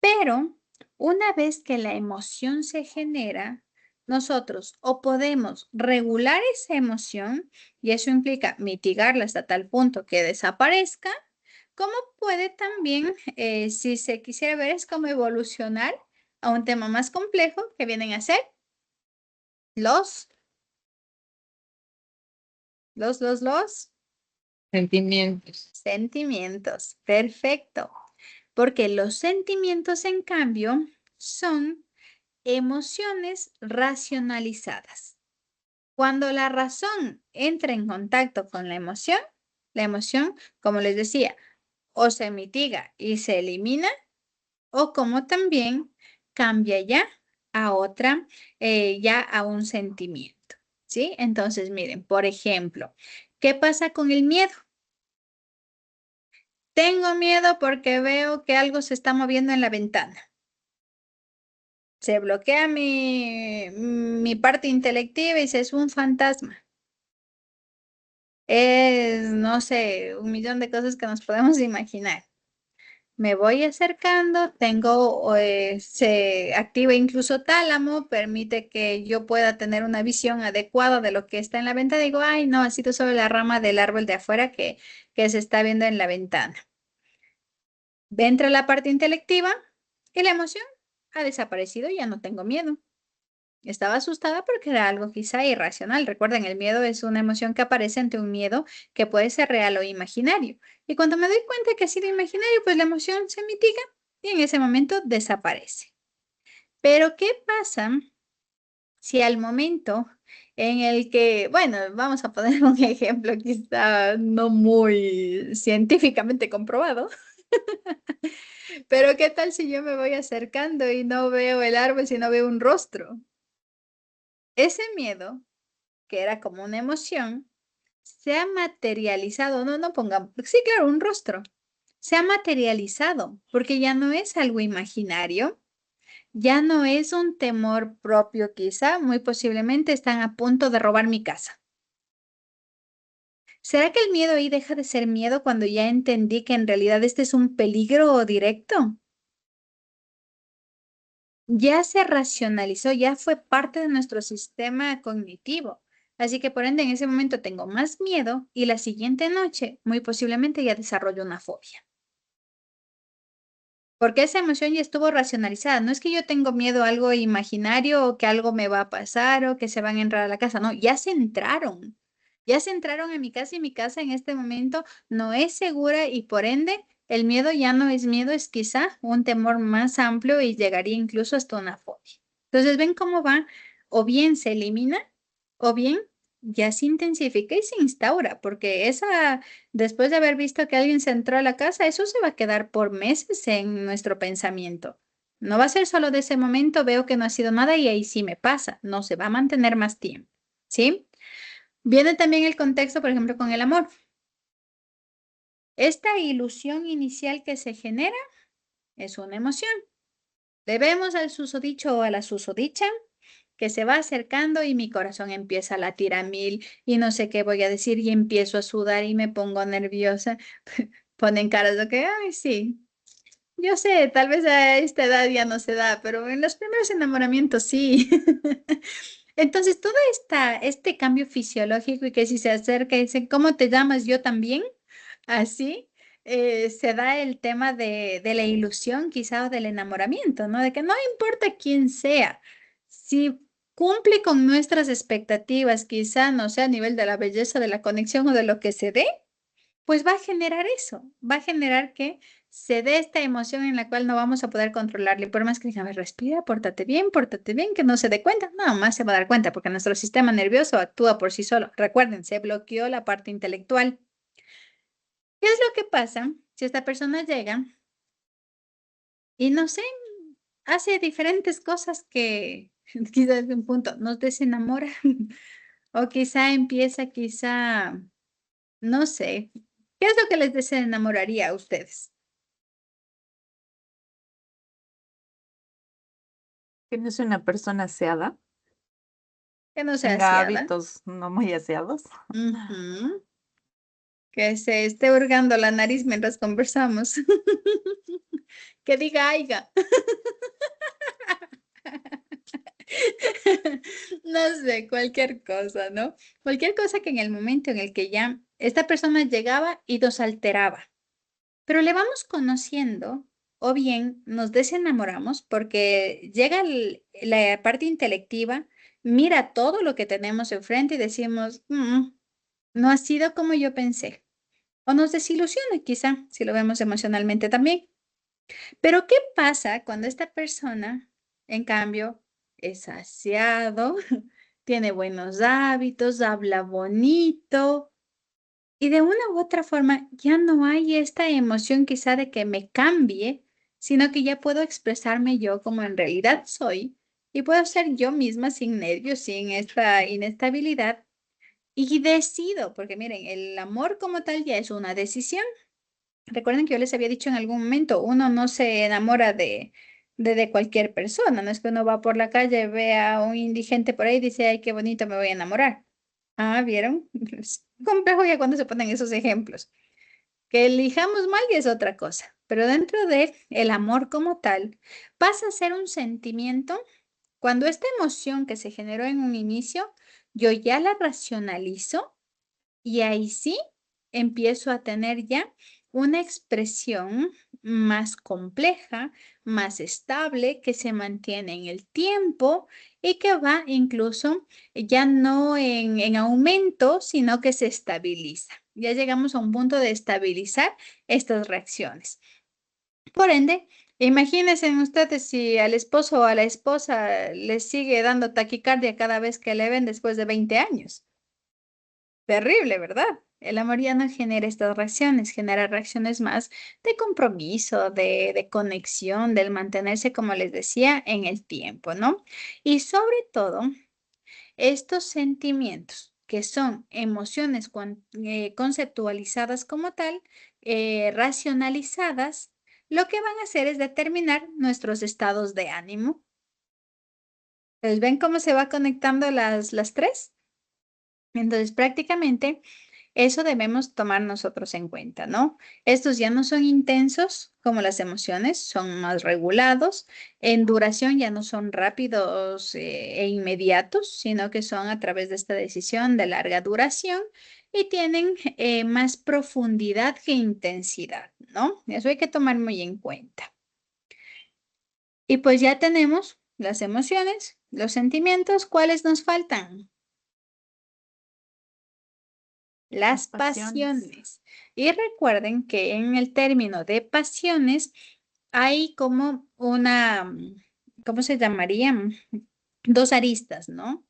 Pero una vez que la emoción se genera, nosotros o podemos regular esa emoción, y eso implica mitigarla hasta tal punto que desaparezca, como puede también, si se quisiera ver, es como evolucionar a un tema más complejo que vienen a ser los, los Sentimientos. sentimientos. Perfecto. Porque los sentimientos, en cambio, son emociones racionalizadas. Cuando la razón entra en contacto con la emoción, como les decía, o se mitiga y se elimina, o como también cambia ya a otra, ya a un sentimiento, ¿sí? Entonces, miren, por ejemplo, ¿qué pasa con el miedo? Tengo miedo porque veo que algo se está moviendo en la ventana. Se bloquea mi parte intelectiva y dice, es un fantasma. Es, no sé, un millón de cosas que nos podemos imaginar. Me voy acercando, se activa incluso tálamo, permite que yo pueda tener una visión adecuada de lo que está en la ventana. Digo, ay, no, ha sido sobre la rama del árbol de afuera que se está viendo en la ventana. Entra la parte intelectiva y la emoción ha desaparecido, ya no tengo miedo. Estaba asustada porque era algo quizá irracional. Recuerden, el miedo es una emoción que aparece ante un miedo que puede ser real o imaginario. Y cuando me doy cuenta que ha sido imaginario, pues la emoción se mitiga y en ese momento desaparece. Pero ¿qué pasa si al momento en el que, bueno, vamos a poner un ejemplo quizá no muy científicamente comprobado, pero qué tal si yo me voy acercando y no veo el árbol, sino veo un rostro? Ese miedo, que era como una emoción, se ha materializado, no pongamos, sí, claro, un rostro, se ha materializado, porque ya no es algo imaginario, ya no es un temor propio quizá, muy posiblemente están a punto de robar mi casa. ¿Será que el miedo ahí deja de ser miedo cuando ya entendí que en realidad este es un peligro directo? Ya se racionalizó, ya fue parte de nuestro sistema cognitivo. Así que por ende en ese momento tengo más miedo y la siguiente noche muy posiblemente ya desarrollo una fobia. Porque esa emoción ya estuvo racionalizada. No es que yo tengo miedo a algo imaginario o que algo me va a pasar o que se van a entrar a la casa. No, ya se entraron. Ya se entraron en mi casa y mi casa en este momento no es segura y por ende el miedo ya no es miedo, es quizá un temor más amplio y llegaría incluso hasta una fobia. Entonces, ¿ven cómo va? O bien se elimina o bien ya se intensifica y se instaura, porque después de haber visto que alguien se entró a la casa, eso se va a quedar por meses en nuestro pensamiento. No va a ser solo de ese momento, veo que no ha sido nada y ahí sí me pasa. No, se va a mantener más tiempo, ¿sí? Viene también el contexto, por ejemplo, con el amor. Esta ilusión inicial que se genera es una emoción. Le vemos al susodicho o a la susodicha que se va acercando y mi corazón empieza a latir a mil y no sé qué voy a decir y empiezo a sudar y me pongo nerviosa. Ponen caras de que, ay, sí, yo sé, tal vez a esta edad ya no se da, pero en los primeros enamoramientos sí. Entonces, todo este cambio fisiológico y que si se acerca y dice, ¿cómo te llamas? Yo también, así se da el tema de la ilusión quizá o del enamoramiento, ¿no? De que no importa quién sea, si cumple con nuestras expectativas, quizá no sea a nivel de la belleza, de la conexión o de lo que se dé, pues va a generar eso, va a generar que se dé esta emoción en la cual no vamos a poder controlarle. Por más que digan, a ver, respira, pórtate bien, que no se dé cuenta. No, más se va a dar cuenta porque nuestro sistema nervioso actúa por sí solo. Recuerden, se bloqueó la parte intelectual. ¿Qué es lo que pasa si esta persona llega y no sé, hace diferentes cosas que quizás de un punto nos desenamora o quizá empieza, quizá, no sé, ¿qué es lo que les desenamoraría a ustedes? Que no soy una persona aseada, Que no sea tenga aseada. hábitos no muy aseados. Ujú. Que se esté hurgando la nariz mientras conversamos. Que diga aiga. No sé, cualquier cosa, ¿no? Cualquier cosa que en el momento en el que ya esta persona llegaba y nos alteraba, pero le vamos conociendo o bien nos desenamoramos porque llega la parte intelectiva, mira todo lo que tenemos enfrente y decimos, no ha sido como yo pensé." O nos desilusiona quizá, si lo vemos emocionalmente también. Pero ¿qué pasa cuando esta persona, en cambio, es aseado, tiene buenos hábitos, habla bonito y de una u otra forma ya no hay esta emoción quizá de que me cambie, sino que ya puedo expresarme yo como en realidad soy y puedo ser yo misma sin nervios, sin esta inestabilidad y decido, porque miren, el amor como tal ya es una decisión. Recuerden que yo les había dicho en algún momento, uno no se enamora de cualquier persona, no es que uno va por la calle, ve a un indigente por ahí y dice, ay, qué bonito, me voy a enamorar. Ah, ¿vieron? Es complejo ya cuando se ponen esos ejemplos. Que elijamos mal y es otra cosa, pero dentro de el amor como tal, pasa a ser un sentimiento cuando esta emoción que se generó en un inicio, yo ya la racionalizo y ahí sí empiezo a tener ya una expresión más compleja, más estable, que se mantiene en el tiempo y que va incluso ya no en aumento, sino que se estabiliza. Ya llegamos a un punto de estabilizar estas reacciones. Por ende, imagínense ustedes si al esposo o a la esposa le sigue dando taquicardia cada vez que le ven después de 20 años. Terrible, ¿verdad? El amor ya no genera estas reacciones, genera reacciones más de compromiso, de conexión, del mantenerse, como les decía, en el tiempo, ¿no? Y sobre todo, estos sentimientos, que son emociones conceptualizadas como tal, racionalizadas, lo que van a hacer es determinar nuestros estados de ánimo. ¿Pues ven cómo se va conectando las tres? Entonces, prácticamente eso debemos tomar nosotros en cuenta, ¿no? Estos ya no son intensos como las emociones, son más regulados. En duración ya no son rápidos e inmediatos, sino que son a través de esta decisión de larga duración y tienen más profundidad que intensidad, ¿no? Eso hay que tomar muy en cuenta. Y pues ya tenemos las emociones, los sentimientos, ¿cuáles nos faltan? Las Las pasiones. pasiones. Y recuerden que en el término de pasiones hay como una, ¿cómo se llamarían? Dos aristas, ¿no?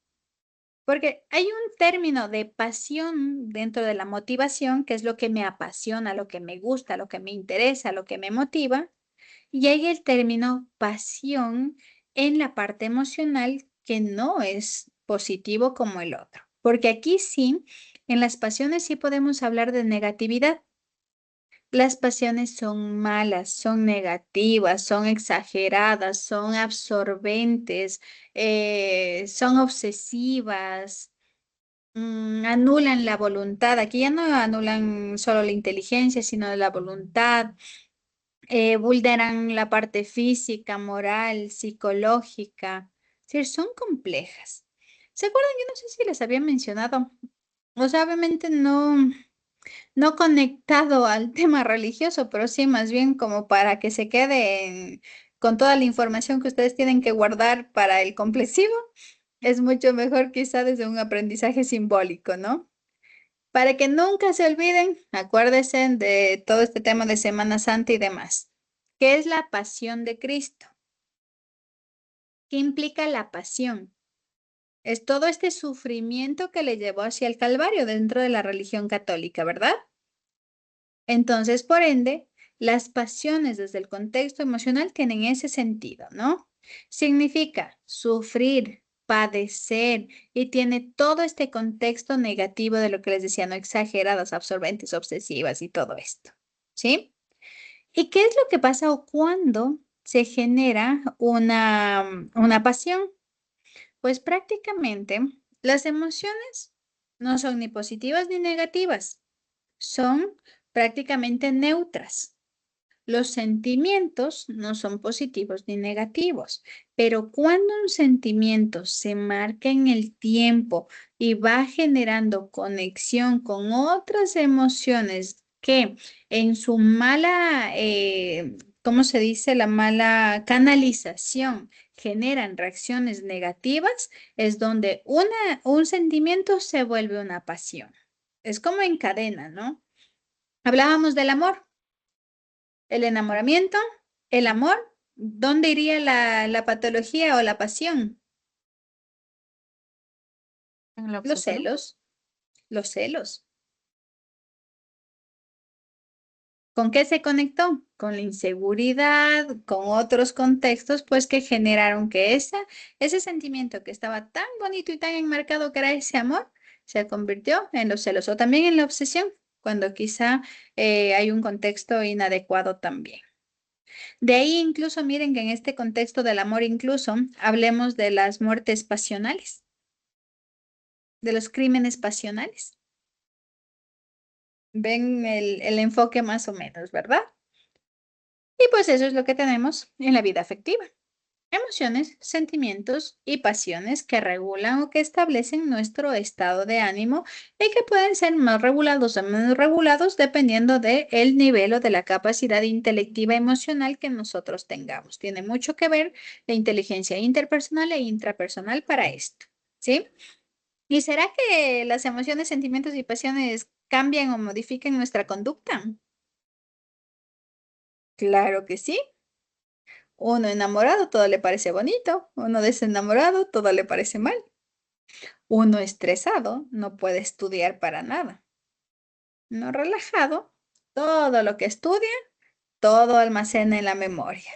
Porque hay un término de pasión dentro de la motivación, que es lo que me apasiona, lo que me gusta, lo que me interesa, lo que me motiva. Y hay el término pasión en la parte emocional que no es positivo como el otro. Porque aquí sí, en las pasiones sí podemos hablar de negatividad. Las pasiones son malas, son negativas, son exageradas, son absorbentes, son obsesivas, anulan la voluntad. Aquí ya no anulan solo la inteligencia, sino la voluntad, vulneran la parte física, moral, psicológica. Es decir, son complejas. ¿Se acuerdan? Yo no sé si les había mencionado. O sea, obviamente no conectado al tema religioso, pero sí más bien como para que se quede con toda la información que ustedes tienen que guardar para el complexivo. Es mucho mejor quizá desde un aprendizaje simbólico, ¿no? Para que nunca se olviden, acuérdense de todo este tema de Semana Santa y demás. ¿Qué es la pasión de Cristo? ¿Qué implica la pasión? Es todo este sufrimiento que le llevó hacia el Calvario dentro de la religión católica, ¿verdad? Entonces, por ende, las pasiones desde el contexto emocional tienen ese sentido, ¿no? Significa sufrir, padecer y tiene todo este contexto negativo de lo que les decía, no exageradas, absorbentes, obsesivas y todo esto, ¿sí? ¿Y qué es lo que pasa cuando se genera una pasión? Pues prácticamente las emociones no son ni positivas ni negativas, son prácticamente neutras. Los sentimientos no son positivos ni negativos, pero cuando un sentimiento se marca en el tiempo y va generando conexión con otras emociones que en su mala, ¿cómo se dice? La mala canalización generan reacciones negativas, es donde un sentimiento se vuelve una pasión. Es como en cadena, ¿no? Hablábamos del amor. El enamoramiento, el amor, ¿dónde iría la patología o la pasión? En la Los obsesión. celos, los celos. ¿Con qué se conectó? Con la inseguridad, con otros contextos, pues que generaron que ese sentimiento que estaba tan bonito y tan enmarcado que era ese amor, se convirtió en los celos o también en la obsesión, cuando quizá hay un contexto inadecuado también. De ahí incluso miren que en este contexto del amor incluso hablemos de las muertes pasionales, de los crímenes pasionales. Ven el enfoque más o menos, ¿verdad? Y pues eso es lo que tenemos en la vida afectiva. Emociones, sentimientos y pasiones que regulan o que establecen nuestro estado de ánimo y que pueden ser más regulados o menos regulados dependiendo del nivel o de la capacidad intelectiva emocional que nosotros tengamos. Tiene mucho que ver la inteligencia interpersonal e intrapersonal para esto, ¿sí? ¿Y será que las emociones, sentimientos y pasiones cambian o modifican nuestra conducta? Claro que sí. Uno enamorado todo le parece bonito, uno desenamorado todo le parece mal. Uno estresado no puede estudiar para nada. Uno relajado, todo lo que estudia, todo almacena en la memoria.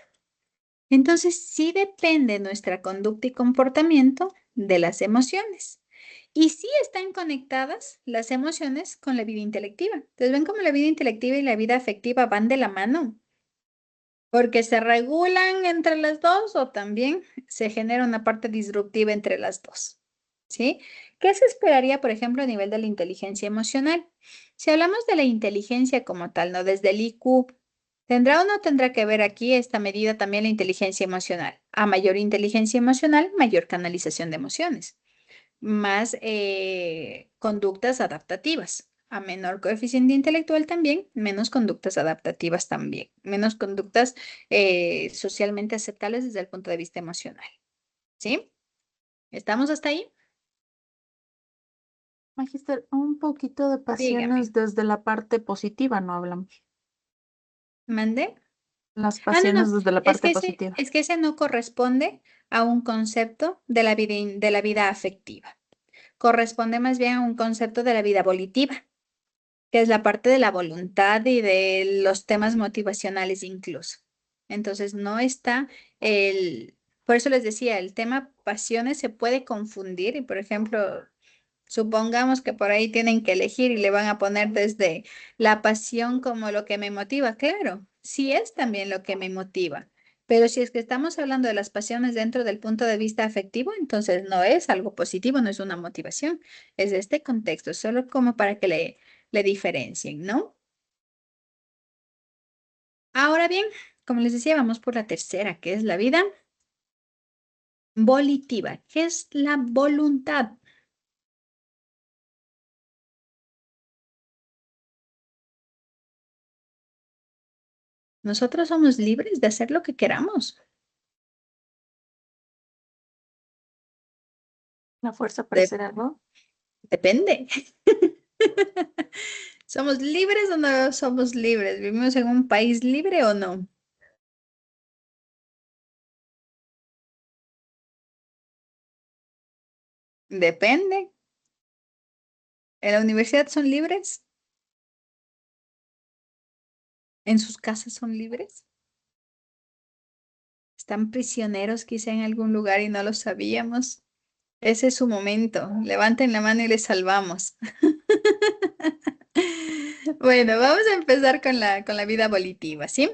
Entonces, sí depende nuestra conducta y comportamiento de las emociones. Y sí están conectadas las emociones con la vida intelectiva. Entonces, ven cómo la vida intelectiva y la vida afectiva van de la mano. Porque se regulan entre las dos o también se genera una parte disruptiva entre las dos. ¿Sí? ¿Qué se esperaría, por ejemplo, a nivel de la inteligencia emocional? Si hablamos de la inteligencia como tal, ¿no? Desde el IQ, ¿tendrá o no tendrá que ver aquí esta medida también la inteligencia emocional? A mayor inteligencia emocional, mayor canalización de emociones más conductas adaptativas. A menor coeficiente intelectual también, menos conductas adaptativas también, menos conductas socialmente aceptables desde el punto de vista emocional. ¿Sí? ¿Estamos hasta ahí? Magister, un poquito de Dígame. pasiones desde la parte positiva, no hablamos. ¿Mande? Las Ah, no, pasiones no. desde la parte positiva. Es que ese no corresponde a un concepto de la vida, de la vida afectiva. Corresponde más bien a un concepto de la vida volitiva, que es la parte de la voluntad y de los temas motivacionales incluso. Entonces, no está por eso les decía, el tema pasiones se puede confundir y, por ejemplo, supongamos que por ahí tienen que elegir y le van a poner desde la pasión como lo que me motiva. Claro, sí es también lo que me motiva. Pero si es que estamos hablando de las pasiones dentro del punto de vista afectivo, entonces no es algo positivo, no es una motivación. Es de este contexto, solo como para que le diferencien, ¿no? Ahora bien, como les decía, vamos por la tercera, que es la vida volitiva, que es la voluntad. Nosotros somos libres de hacer lo que queramos. La fuerza para De- hacer algo. Depende. ¿Somos libres o no somos libres? ¿Vivimos en un país libre o no? Depende. ¿En la universidad son libres? ¿En sus casas son libres? ¿Están prisioneros quizá en algún lugar y no lo sabíamos? Ese es su momento. Levanten la mano y les salvamos. Bueno, vamos a empezar con la vida volitiva, ¿sí?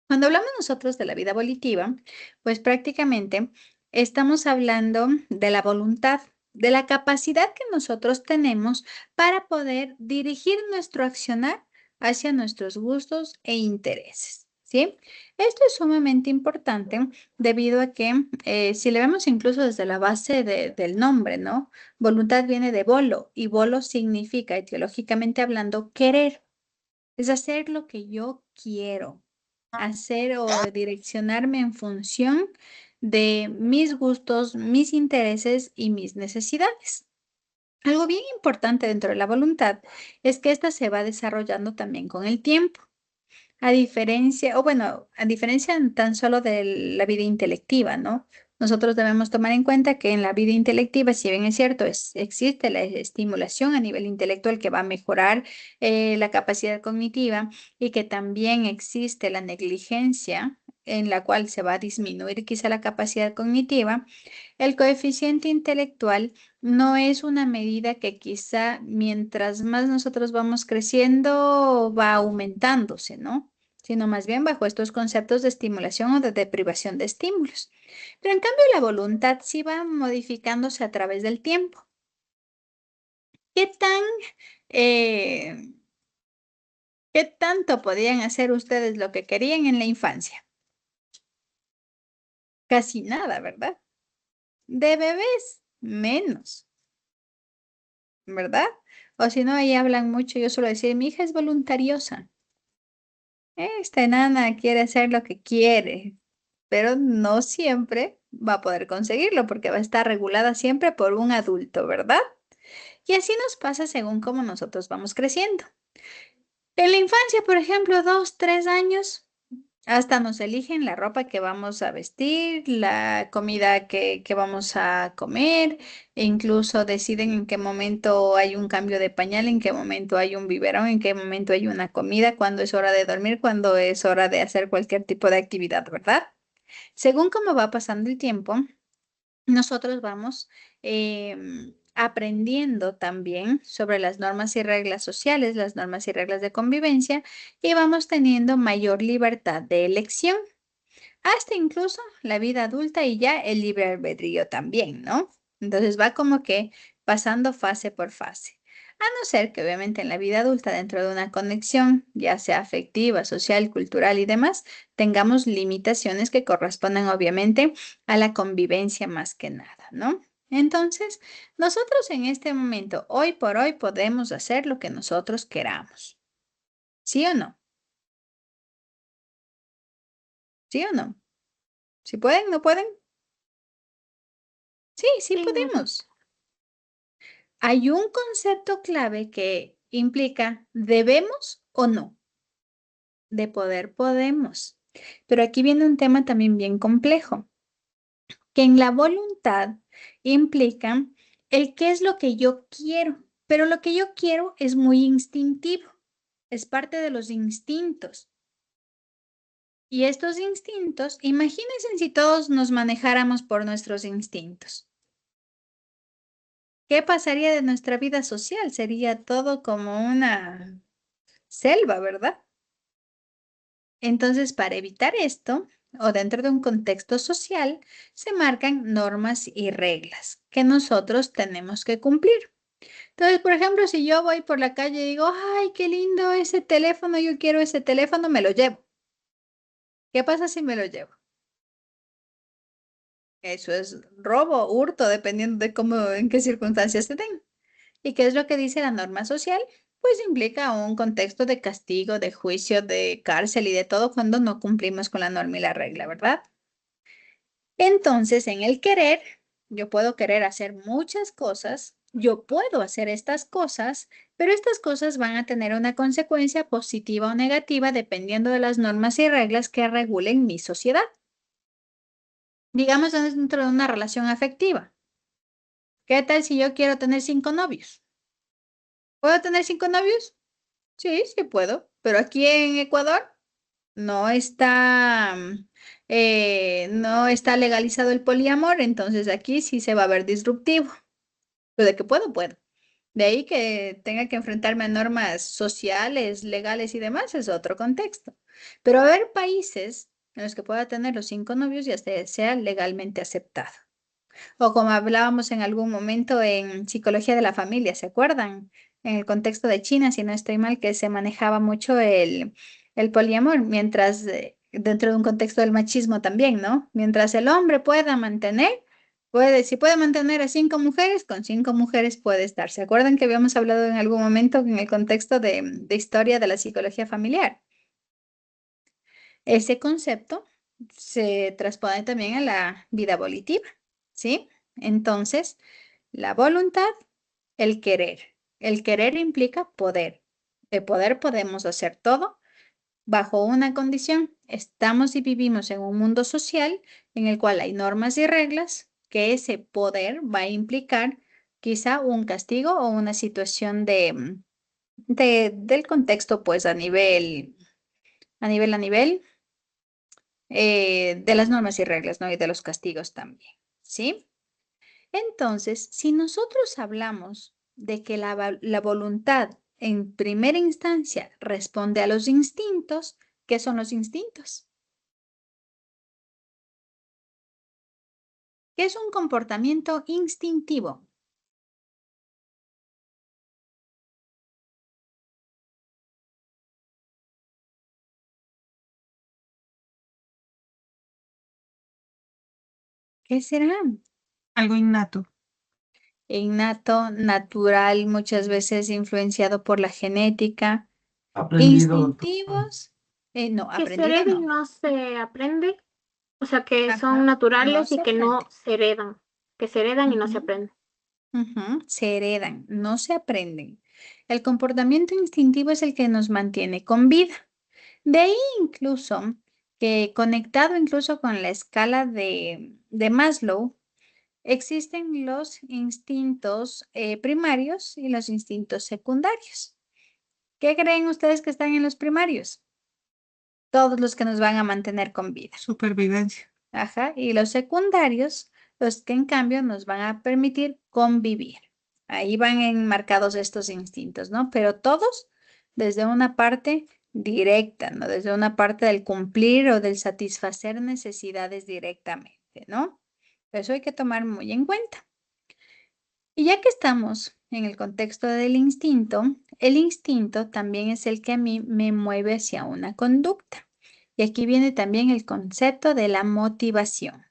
Cuando hablamos nosotros de la vida volitiva, pues prácticamente estamos hablando de la voluntad, de la capacidad que nosotros tenemos para poder dirigir nuestro accionar hacia nuestros gustos e intereses, ¿sí? Esto es sumamente importante debido a que si le vemos incluso desde la base del nombre, ¿no? Voluntad viene de volo y volo significa, etiológicamente hablando, querer. Es hacer lo que yo quiero, hacer o direccionarme en función de mis gustos, mis intereses y mis necesidades. Algo bien importante dentro de la voluntad es que ésta se va desarrollando también con el tiempo. A diferencia, o bueno, a diferencia tan solo de la vida intelectiva, ¿no? Nosotros debemos tomar en cuenta que en la vida intelectiva, si bien es cierto, existe la estimulación a nivel intelectual que va a mejorar la capacidad cognitiva y que también existe la negligencia en la cual se va a disminuir quizá la capacidad cognitiva, el coeficiente intelectual no es una medida que quizá mientras más nosotros vamos creciendo va aumentándose, ¿no? Sino más bien bajo estos conceptos de estimulación o de deprivación de estímulos. Pero en cambio la voluntad sí va modificándose a través del tiempo. ¿Qué tan, eh, qué tanto podían hacer ustedes lo que querían en la infancia? Casi nada, ¿verdad? De bebés, menos, ¿verdad? O si no, ahí hablan mucho, yo suelo decir, mi hija es voluntariosa. Esta enana quiere hacer lo que quiere, pero no siempre va a poder conseguirlo porque va a estar regulada siempre por un adulto, ¿verdad? Y así nos pasa según cómo nosotros vamos creciendo. En la infancia, por ejemplo, 2, 3 años, hasta nos eligen la ropa que vamos a vestir, la comida que vamos a comer, e incluso deciden en qué momento hay un cambio de pañal, en qué momento hay un biberón, en qué momento hay una comida, cuándo es hora de dormir, cuándo es hora de hacer cualquier tipo de actividad, ¿verdad? Según cómo va pasando el tiempo, nosotros vamos aprendiendo también sobre las normas y reglas sociales, las normas y reglas de convivencia, y vamos teniendo mayor libertad de elección, hasta incluso la vida adulta y ya el libre albedrío también, ¿no? Entonces va como que pasando fase por fase. A no ser que obviamente en la vida adulta, dentro de una conexión, ya sea afectiva, social, cultural y demás, tengamos limitaciones que correspondan obviamente a la convivencia más que nada, ¿no? Entonces, nosotros en este momento, hoy por hoy, podemos hacer lo que nosotros queramos. ¿Sí o no? ¿Sí o no? ¿Sí pueden? ¿No pueden? Sí, sí Sí, podemos. Hay un concepto clave que implica debemos o no. De poder podemos. Pero aquí viene un tema también bien complejo, que en la voluntad implica el qué es lo que yo quiero, pero lo que yo quiero es muy instintivo, es parte de los instintos. Y estos instintos, imagínense si todos nos manejáramos por nuestros instintos. ¿Qué pasaría de nuestra vida social? Sería todo como una selva, ¿verdad? Entonces, para evitar esto, o dentro de un contexto social, se marcan normas y reglas que nosotros tenemos que cumplir. Entonces, por ejemplo, si yo voy por la calle y digo, ay, qué lindo ese teléfono, yo quiero ese teléfono, me lo llevo. ¿Qué pasa si me lo llevo? Eso es robo, hurto, dependiendo de cómo, en qué circunstancias se den. ¿Y qué es lo que dice la norma social? Pues implica un contexto de castigo, de juicio, de cárcel y de todo cuando no cumplimos con la norma y la regla, ¿verdad? Entonces, en el querer, yo puedo querer hacer muchas cosas, yo puedo hacer estas cosas, pero estas cosas van a tener una consecuencia positiva o negativa dependiendo de las normas y reglas que regulen mi sociedad. Digamos dentro de una relación afectiva. ¿Qué tal si yo quiero tener 5 novios? ¿Puedo tener 5 novios? Sí, sí puedo. Pero aquí en Ecuador no está, no está legalizado el poliamor, entonces aquí sí se va a ver disruptivo. Pero de que puedo, puedo. De ahí que tenga que enfrentarme a normas sociales, legales y demás es otro contexto. Pero va a haber países en los que pueda tener los 5 novios y hasta sea legalmente aceptado. O como hablábamos en algún momento en psicología de la familia, ¿se acuerdan? En el contexto de China, si no estoy mal, que se manejaba mucho el poliamor, mientras dentro de un contexto del machismo también, ¿no? Mientras el hombre pueda mantener, si puede mantener a 5 mujeres, con 5 mujeres puede estar. ¿Se acuerdan que habíamos hablado en algún momento en el contexto de historia de la psicología familiar? Ese concepto se transpone también a la vida volitiva, ¿sí? Entonces, la voluntad, el querer. El querer implica poder. De poder podemos hacer todo bajo una condición. Estamos y vivimos en un mundo social en el cual hay normas y reglas que ese poder va a implicar quizá un castigo o una situación del contexto, pues a nivel de las normas y reglas, ¿no? Y de los castigos también, ¿sí? Entonces, si nosotros hablamos de que la voluntad en primera instancia responde a los instintos, ¿qué son los instintos? ¿Qué es un comportamiento instintivo? ¿Qué será? Algo innato. Innato, natural, muchas veces influenciado por la genética. Aprendido. Instintivos, no, Que se aprendido hereda y no. no se aprende, o sea, que son Ajá, no naturales y se que no aprende. se heredan, que se heredan y no se Ujú. aprenden. Se heredan, no se aprenden. El comportamiento instintivo es el que nos mantiene con vida. De ahí incluso que conectado incluso con la escala de Maslow, existen los instintos primarios y los instintos secundarios. ¿Qué creen ustedes que están en los primarios? Todos los que nos van a mantener con vida. Supervivencia. Ajá, y los secundarios, los que en cambio nos van a permitir convivir. Ahí van enmarcados estos instintos, ¿no? Pero todos desde una parte directa, ¿no? Desde una parte del cumplir o del satisfacer necesidades directamente, ¿no? Eso hay que tomar muy en cuenta. Y ya que estamos en el contexto del instinto, el instinto también es el que a mí me mueve hacia una conducta. Y aquí viene también el concepto de la motivación,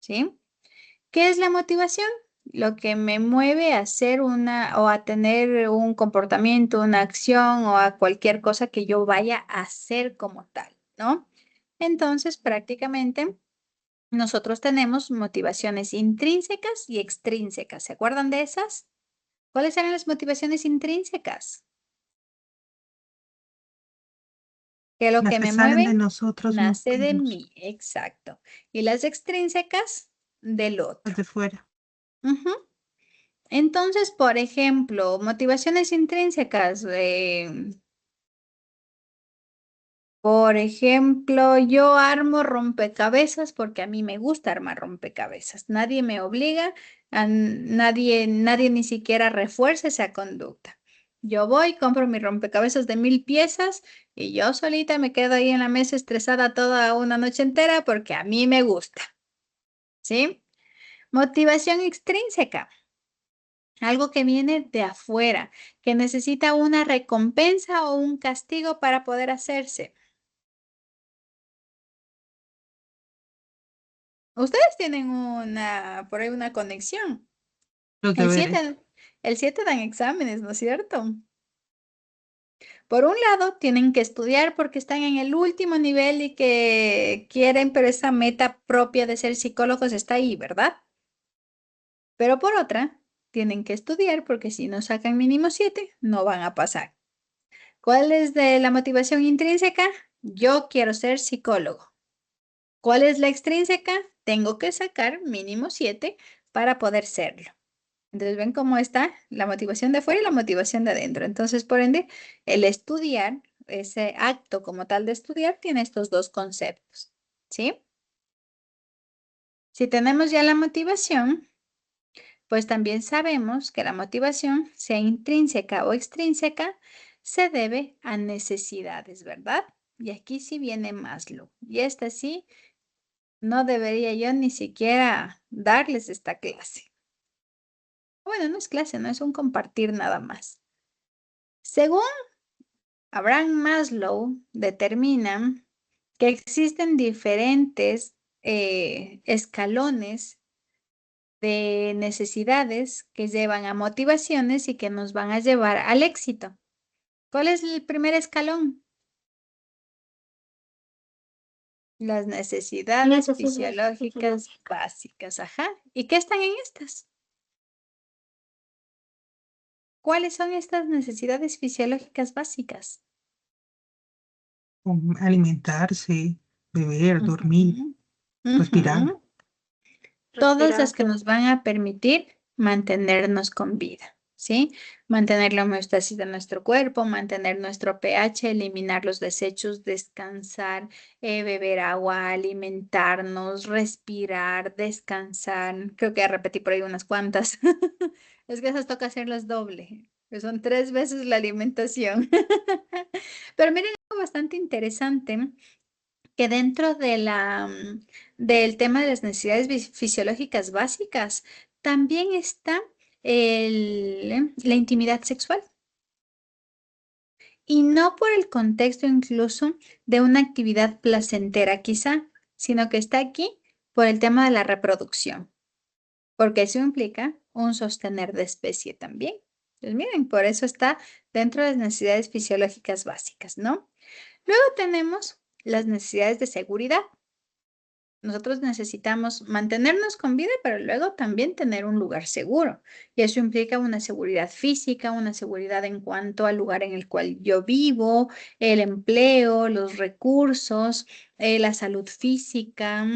¿sí? ¿Qué es la motivación? Lo que me mueve a hacer o a tener un comportamiento, una acción o a cualquier cosa que yo vaya a hacer como tal, ¿no? Entonces, prácticamente, nosotros tenemos motivaciones intrínsecas y extrínsecas. ¿Se acuerdan de esas? ¿Cuáles eran las motivaciones intrínsecas? Que lo Las que que me salen mueve de nosotros nace de mismos, mí, exacto. Y las extrínsecas del otro. las de fuera. Ujú. Entonces, por ejemplo, motivaciones intrínsecas. Por ejemplo, yo armo rompecabezas porque a mí me gusta armar rompecabezas. Nadie me obliga, nadie ni siquiera refuerza esa conducta. Yo voy, compro mi rompecabezas de 1000 piezas y yo solita me quedo ahí en la mesa estresada toda una noche entera porque a mí me gusta. ¿Sí? Motivación extrínseca. Algo que viene de afuera, que necesita una recompensa o un castigo para poder hacerse. Ustedes tienen por ahí una conexión. Los El deberes. 7, el 7 dan exámenes, ¿no es cierto? Por un lado, tienen que estudiar porque están en el último nivel y que quieren, pero esa meta propia de ser psicólogos está ahí, ¿verdad? Pero por otra, tienen que estudiar porque si no sacan mínimo 7, no van a pasar. ¿Cuál es de la motivación intrínseca? Yo quiero ser psicólogo. ¿Cuál es la extrínseca? Tengo que sacar mínimo 7 para poder serlo. Entonces, ven cómo está la motivación de afuera y la motivación de adentro. Entonces, por ende, el estudiar ese acto como tal de estudiar tiene estos dos conceptos, ¿sí? Si tenemos ya la motivación, pues también sabemos que la motivación, sea intrínseca o extrínseca, se debe a necesidades, ¿verdad? Y aquí sí viene Maslow. Y esta sí, no debería yo ni siquiera darles esta clase. Bueno, no es clase, no es un compartir nada más. Según Abraham Maslow, determina que existen diferentes escalones de necesidades que llevan a motivaciones y que nos van a llevar al éxito. ¿Cuál es el primer escalón? Las necesidades fisiológicas básicas. Ajá. ¿Y qué están en estas? ¿Cuáles son estas necesidades fisiológicas básicas? Alimentarse, beber, dormir, Ujú, respirar. ujú. Todas las que nos van a permitir mantenernos con vida, ¿sí? Mantener la homeostasis de nuestro cuerpo, mantener nuestro pH, eliminar los desechos, descansar, beber agua, alimentarnos, respirar, descansar. Creo que ya repetí por ahí unas cuantas. Es que esas toca hacerlas doble, que son 3 veces la alimentación. Pero miren, algo bastante interesante que dentro de del tema de las necesidades fisiológicas básicas también está la intimidad sexual. Y no por el contexto incluso de una actividad placentera quizá, sino que está aquí por el tema de la reproducción, porque eso implica un sostener de especie también. Pues miren, por eso está dentro de las necesidades fisiológicas básicas, ¿no? Luego tenemos las necesidades de seguridad. Nosotros necesitamos mantenernos con vida, pero luego también tener un lugar seguro. Y eso implica una seguridad física, una seguridad en cuanto al lugar en el cual yo vivo, el empleo, los recursos, la salud física,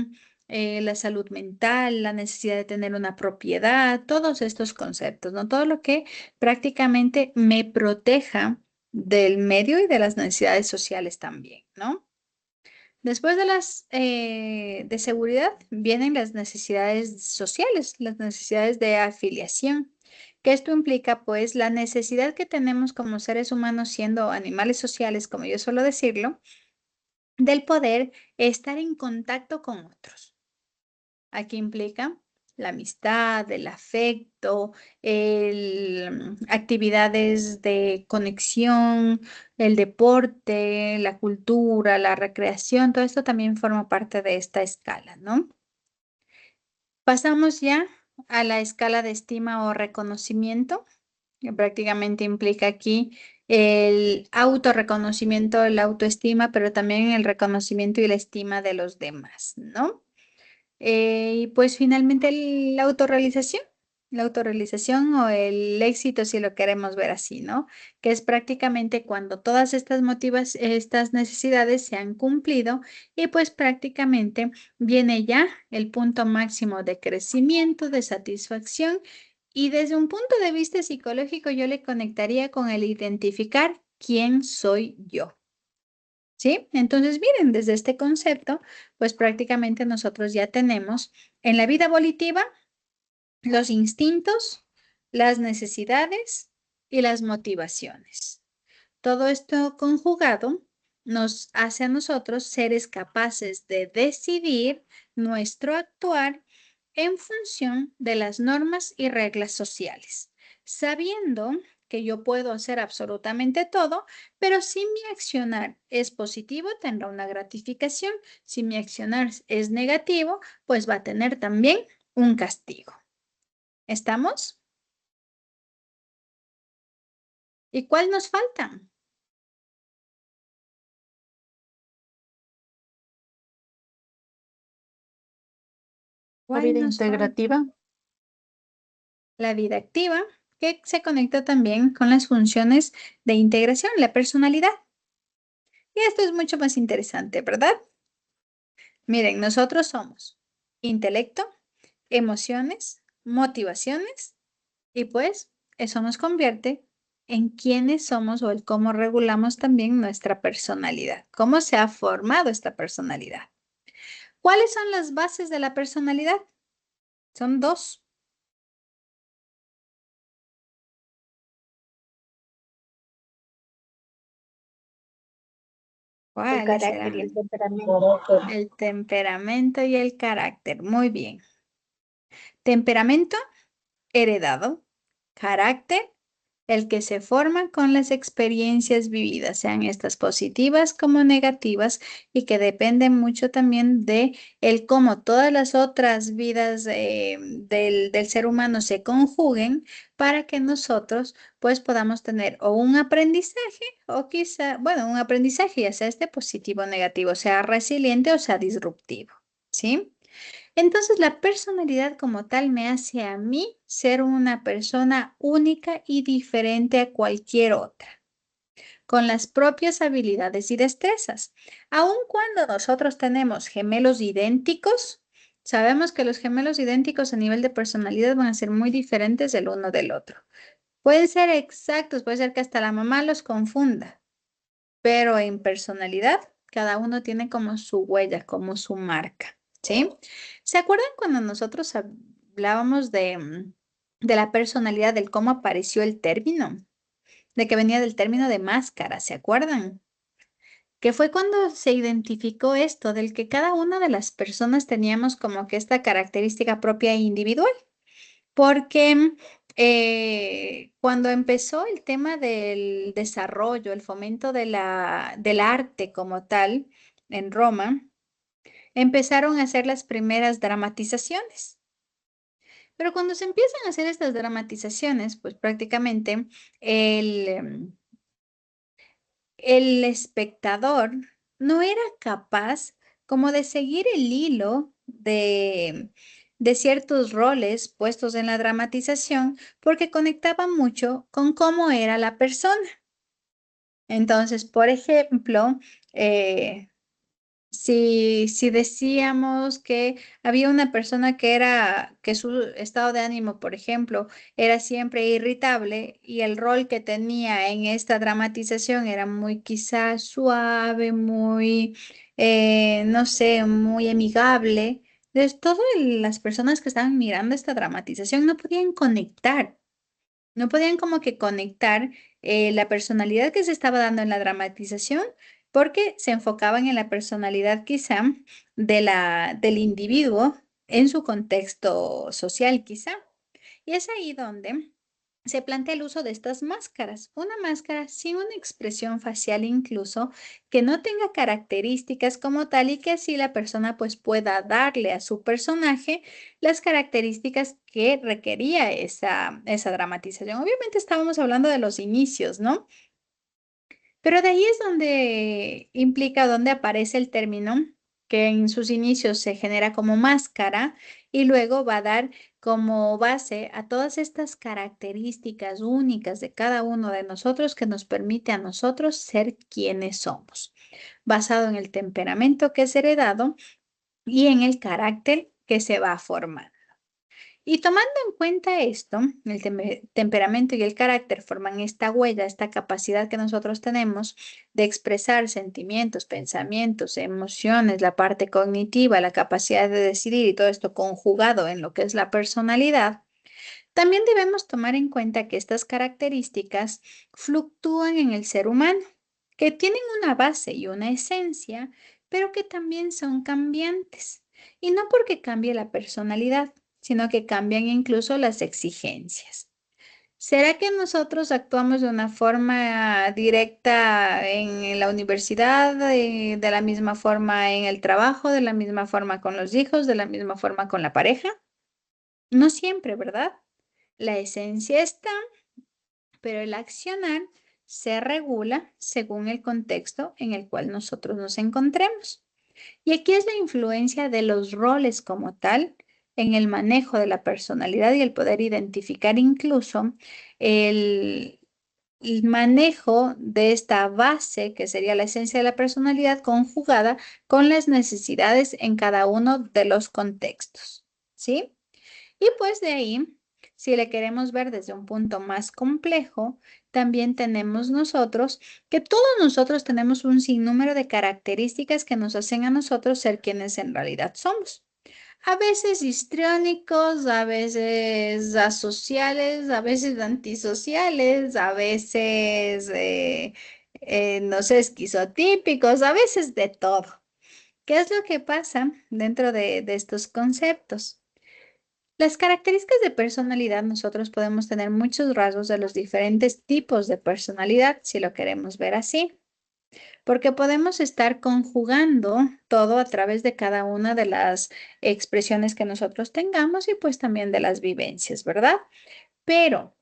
la salud mental, la necesidad de tener una propiedad, todos estos conceptos, ¿no? Todo lo que prácticamente me proteja del medio y de las necesidades sociales también, ¿no? Después de las de seguridad vienen las necesidades sociales, las necesidades de afiliación, que esto implica pues la necesidad que tenemos como seres humanos siendo animales sociales, como yo suelo decirlo, del poder estar en contacto con otros. Aquí implica la amistad, el afecto, actividades de conexión, el deporte, la cultura, la recreación, todo esto también forma parte de esta escala, ¿no? Pasamos ya a la escala de estima o reconocimiento, que prácticamente implica aquí el autorreconocimiento, la autoestima, pero también el reconocimiento y la estima de los demás, ¿no? Y pues finalmente la autorrealización o el éxito, si lo queremos ver así, ¿no? Que es prácticamente cuando todas estas necesidades se han cumplido y pues prácticamente viene ya el punto máximo de crecimiento, de satisfacción y desde un punto de vista psicológico yo le conectaría con el identificar quién soy yo. ¿Sí? Entonces, miren, desde este concepto, pues prácticamente nosotros ya tenemos en la vida volitiva los instintos, las necesidades y las motivaciones. Todo esto conjugado nos hace a nosotros seres capaces de decidir nuestro actuar en función de las normas y reglas sociales, sabiendo que yo puedo hacer absolutamente todo, pero si mi accionar es positivo, tendrá una gratificación. Si mi accionar es negativo, pues va a tener también un castigo. ¿Estamos? ¿Y cuál nos falta? La ¿Cuál vida nos falta? integrativa. La vida activa, que se conecta también con las funciones de integración, la personalidad. Y esto es mucho más interesante, ¿verdad? Miren, nosotros somos intelecto, emociones, motivaciones y pues eso nos convierte en quiénes somos o el cómo regulamos también nuestra personalidad, cómo se ha formado esta personalidad. ¿Cuáles son las bases de la personalidad? Son dos. El ¿Cuáles carácter y serán? el temperamento. El temperamento y el carácter. Muy bien. Temperamento heredado. Carácter, el que se forma con las experiencias vividas, sean estas positivas como negativas, y que dependen mucho también de el cómo todas las otras vidas del ser humano se conjuguen para que nosotros pues podamos tener o un aprendizaje o quizá, bueno, un aprendizaje ya sea este positivo o negativo, sea resiliente o sea disruptivo, ¿sí? Entonces, la personalidad como tal me hace a mí ser una persona única y diferente a cualquier otra, con las propias habilidades y destrezas. Aun cuando nosotros tenemos gemelos idénticos, sabemos que los gemelos idénticos a nivel de personalidad van a ser muy diferentes el uno del otro. Pueden ser exactos, puede ser que hasta la mamá los confunda, pero en personalidad, cada uno tiene como su huella, como su marca, ¿sí? ¿Se acuerdan cuando nosotros hablábamos de la personalidad, del cómo apareció el término? De que venía del término de máscara, ¿se acuerdan? Que fue cuando se identificó esto, del que cada una de las personas teníamos como que esta característica propia e individual. Porque cuando empezó el tema del desarrollo, el fomento del arte como tal en Roma, empezaron a hacer las primeras dramatizaciones. Pero cuando se empiezan a hacer estas dramatizaciones, pues prácticamente el, el espectador no era capaz como de seguir el hilo de ciertos roles puestos en la dramatización porque conectaba mucho con cómo era la persona. Entonces, por ejemplo, eh, si decíamos que había una persona que su estado de ánimo, por ejemplo, era siempre irritable y el rol que tenía en esta dramatización era muy quizás suave, muy, no sé, muy amigable. Entonces, todas las personas que estaban mirando esta dramatización no podían conectar. No podían como que conectar la personalidad que se estaba dando en la dramatización porque se enfocaban en la personalidad quizá del individuo en su contexto social quizá. Y es ahí donde se plantea el uso de estas máscaras. Una máscara sin una expresión facial incluso que no tenga características como tal y que así la persona pues pueda darle a su personaje las características que requería esa dramatización. Obviamente estábamos hablando de los inicios, ¿no? Pero de ahí es donde implica, donde aparece el término que en sus inicios se genera como máscara y luego va a dar como base a todas estas características únicas de cada uno de nosotros que nos permite a nosotros ser quienes somos, basado en el temperamento que es heredado y en el carácter que se va a formar. Y tomando en cuenta esto, el temperamento y el carácter forman esta huella, esta capacidad que nosotros tenemos de expresar sentimientos, pensamientos, emociones, la parte cognitiva, la capacidad de decidir y todo esto conjugado en lo que es la personalidad. También debemos tomar en cuenta que estas características fluctúan en el ser humano, que tienen una base y una esencia, pero que también son cambiantes. Y no porque cambie la personalidad, sino que cambian incluso las exigencias. ¿Será que nosotros actuamos de una forma directa en la universidad, de la misma forma en el trabajo, de la misma forma con los hijos, de la misma forma con la pareja? No siempre, ¿verdad? La esencia está, pero el accionar se regula según el contexto en el cual nosotros nos encontremos. Y aquí es la influencia de los roles como tal en el manejo de la personalidad y el poder identificar incluso el, el manejo de esta base que sería la esencia de la personalidad conjugada con las necesidades en cada uno de los contextos, ¿sí? Y pues de ahí Si le queremos ver desde un punto más complejo, también tenemos nosotros que todos nosotros tenemos un sinnúmero de características que nos hacen a nosotros ser quienes en realidad somos. A veces histriónicos, a veces asociales, a veces antisociales, a veces, no sé, esquizotípicos, a veces de todo. ¿Qué es lo que pasa dentro de estos conceptos? Las características de personalidad, nosotros podemos tener muchos rasgos de los diferentes tipos de personalidad, si lo queremos ver así, porque podemos estar conjugando todo a través de cada una de las expresiones que nosotros tengamos y pues también de las vivencias, ¿verdad? Pero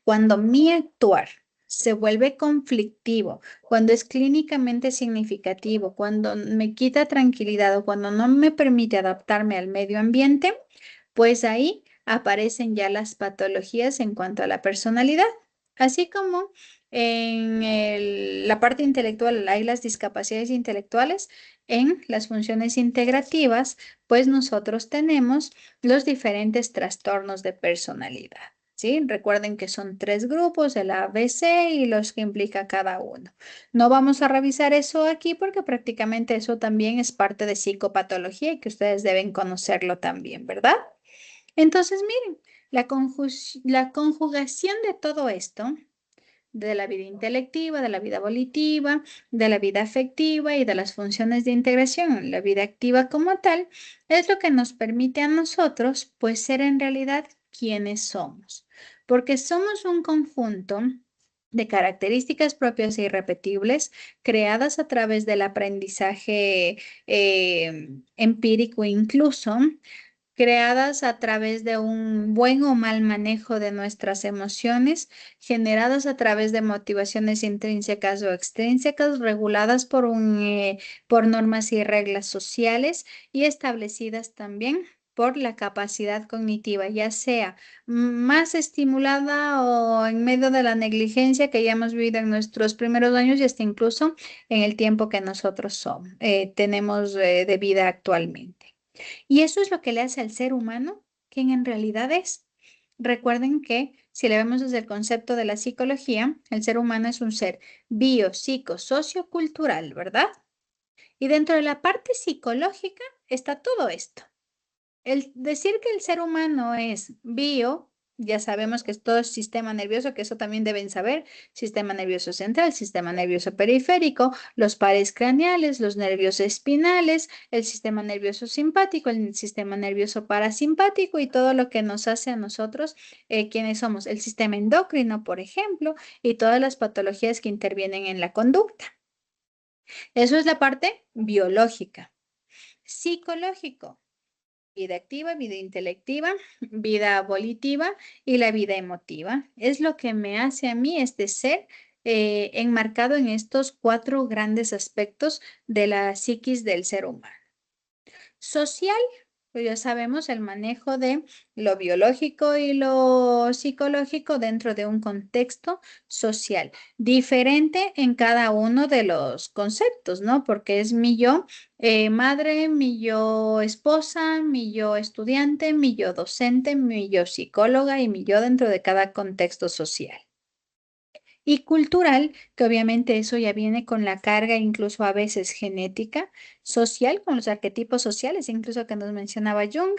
cuando mi actuar se vuelve conflictivo, cuando es clínicamente significativo, cuando me quita tranquilidad o cuando no me permite adaptarme al medio ambiente, pues ahí aparecen ya las patologías en cuanto a la personalidad, así como en la parte intelectual hay las discapacidades intelectuales, en las funciones integrativas, pues nosotros tenemos los diferentes trastornos de personalidad. ¿Sí? Recuerden que son 3 grupos, el A, B, C y los que implica cada uno. No vamos a revisar eso aquí porque prácticamente eso también es parte de psicopatología y que ustedes deben conocerlo también, ¿verdad? Entonces, miren, la conjugación de todo esto, de la vida intelectiva, de la vida volitiva, de la vida afectiva y de las funciones de integración, la vida activa como tal, es lo que nos permite a nosotros, pues, ser en realidad quienes somos, porque somos un conjunto de características propias e irrepetibles creadas a través del aprendizaje empírico incluso, creadas a través de un buen o mal manejo de nuestras emociones, generadas a través de motivaciones intrínsecas o extrínsecas, reguladas por normas y reglas sociales y establecidas también por la capacidad cognitiva, ya sea más estimulada o en medio de la negligencia que ya hemos vivido en nuestros primeros años y hasta incluso en el tiempo que nosotros tenemos de vida actualmente. Y eso es lo que le hace al ser humano quien en realidad es. Recuerden que si le vemos desde el concepto de la psicología, el ser humano es un ser bio, psico, sociocultural, ¿verdad? Y dentro de la parte psicológica está todo esto. El decir que el ser humano es bio, ya sabemos que es todo sistema nervioso, que eso también deben saber, sistema nervioso central, sistema nervioso periférico, los pares craneales, los nervios espinales, el sistema nervioso simpático, el sistema nervioso parasimpático y todo lo que nos hace a nosotros quienes somos, el sistema endocrino, por ejemplo, y todas las patologías que intervienen en la conducta. Eso es la parte biológica. Psicológico. Vida activa, vida intelectiva, vida volitiva y la vida emotiva. Es lo que me hace a mí este ser enmarcado en estos 4 grandes aspectos de la psiquis del ser humano. Social, pues ya sabemos el manejo de lo biológico y lo psicológico dentro de un contexto social, diferente en cada uno de los conceptos, ¿no? Porque es mi yo madre, mi yo esposa, mi yo estudiante, mi yo docente, mi yo psicóloga y mi yo dentro de cada contexto social. Y cultural, que obviamente eso ya viene con la carga incluso a veces genética, social, con los arquetipos sociales, incluso que nos mencionaba Jung.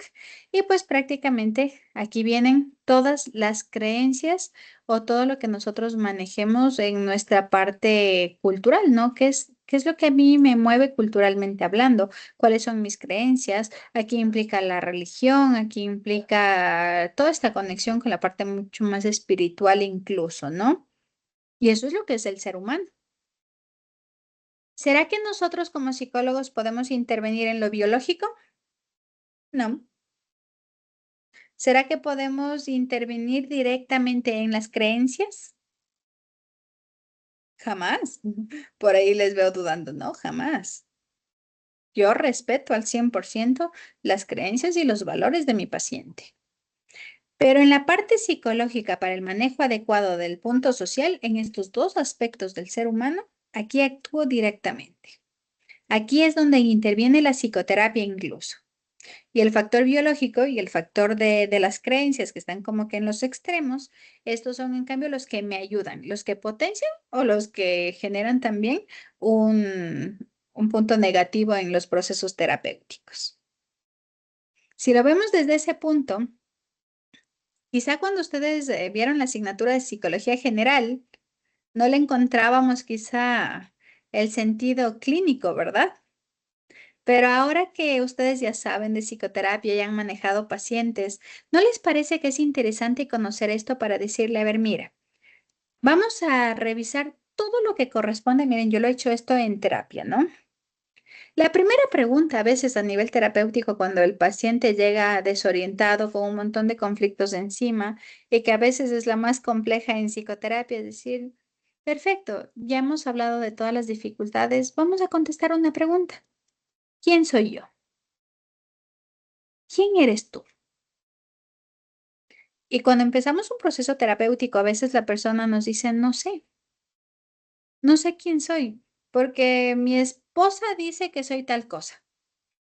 Y pues prácticamente aquí vienen todas las creencias o todo lo que nosotros manejemos en nuestra parte cultural, ¿no? ¿Qué es lo que a mí me mueve culturalmente hablando? ¿Cuáles son mis creencias? Aquí implica la religión, aquí implica toda esta conexión con la parte mucho más espiritual incluso, ¿no? Y eso es lo que es el ser humano. ¿Será que nosotros como psicólogos podemos intervenir en lo biológico? No. ¿Será que podemos intervenir directamente en las creencias? Jamás. Por ahí les veo dudando. No, jamás. Yo respeto al 100% las creencias y los valores de mi paciente. Pero en la parte psicológica para el manejo adecuado del punto social, en estos 2 aspectos del ser humano, aquí actúo directamente. Aquí es donde interviene la psicoterapia incluso. Y el factor biológico y el factor de las creencias que están como que en los extremos, estos son en cambio los que me ayudan, los que potencian o los que generan también un punto negativo en los procesos terapéuticos. Si lo vemos desde ese punto, quizá cuando ustedes vieron la asignatura de psicología general, no le encontrábamos quizá el sentido clínico, ¿verdad? Pero ahora que ustedes ya saben de psicoterapia y han manejado pacientes, ¿no les parece que es interesante conocer esto para decirle, a ver, mira, vamos a revisar todo lo que corresponde? Miren, yo lo he hecho esto en terapia, ¿no? La primera pregunta a veces a nivel terapéutico cuando el paciente llega desorientado con un montón de conflictos encima y que a veces es la más compleja en psicoterapia, es decir, perfecto, ya hemos hablado de todas las dificultades, vamos a contestar una pregunta. ¿Quién soy yo? ¿Quién eres tú? Y cuando empezamos un proceso terapéutico, a veces la persona nos dice, no sé quién soy, porque mi esposa dice que soy tal cosa,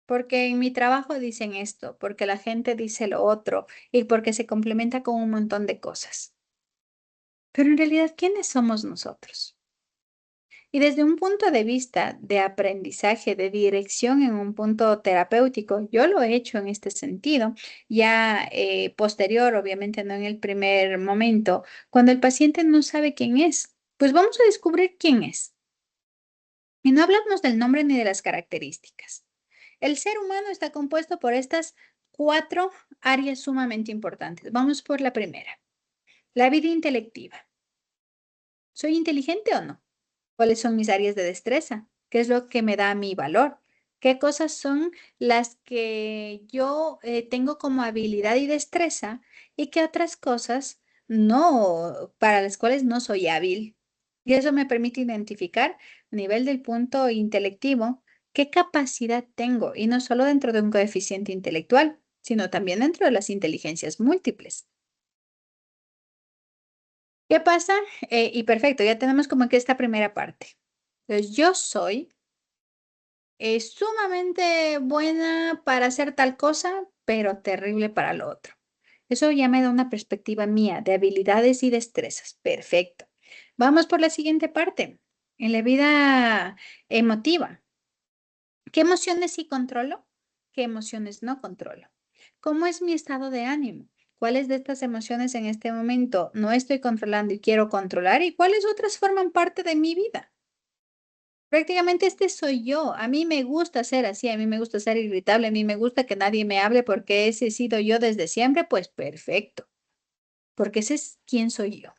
porque en mi trabajo dicen esto, porque la gente dice lo otro y porque se complementa con un montón de cosas. Pero en realidad, ¿quiénes somos nosotros? Y desde un punto de vista de aprendizaje, de dirección en un punto terapéutico, yo lo he hecho en este sentido, ya posterior, obviamente no en el primer momento, cuando el paciente no sabe quién es, pues vamos a descubrir quién es. Y no hablamos del nombre ni de las características. El ser humano está compuesto por estas 4 áreas sumamente importantes. Vamos por la primera, la vida intelectiva. ¿Soy inteligente o no? ¿Cuáles son mis áreas de destreza? ¿Qué es lo que me da mi valor? ¿Qué cosas son las que yo tengo como habilidad y destreza y qué otras cosas no, para las cuales no soy hábil? Y eso me permite identificar a nivel del punto intelectivo qué capacidad tengo y no solo dentro de un coeficiente intelectual, sino también dentro de las inteligencias múltiples. ¿Qué pasa? Y perfecto, ya tenemos como que esta primera parte. Entonces, yo soy sumamente buena para hacer tal cosa, pero terrible para lo otro. Eso ya me da una perspectiva mía de habilidades y destrezas. Perfecto. Vamos por la siguiente parte. En la vida emotiva, ¿qué emociones sí controlo? ¿Qué emociones no controlo? ¿Cómo es mi estado de ánimo? ¿Cuáles de estas emociones en este momento no estoy controlando y quiero controlar? ¿Y cuáles otras forman parte de mi vida? Prácticamente este soy yo. A mí me gusta ser así, a mí me gusta ser irritable, a mí me gusta que nadie me hable porque ese he sido yo desde siempre, pues perfecto, porque ese es quién soy yo.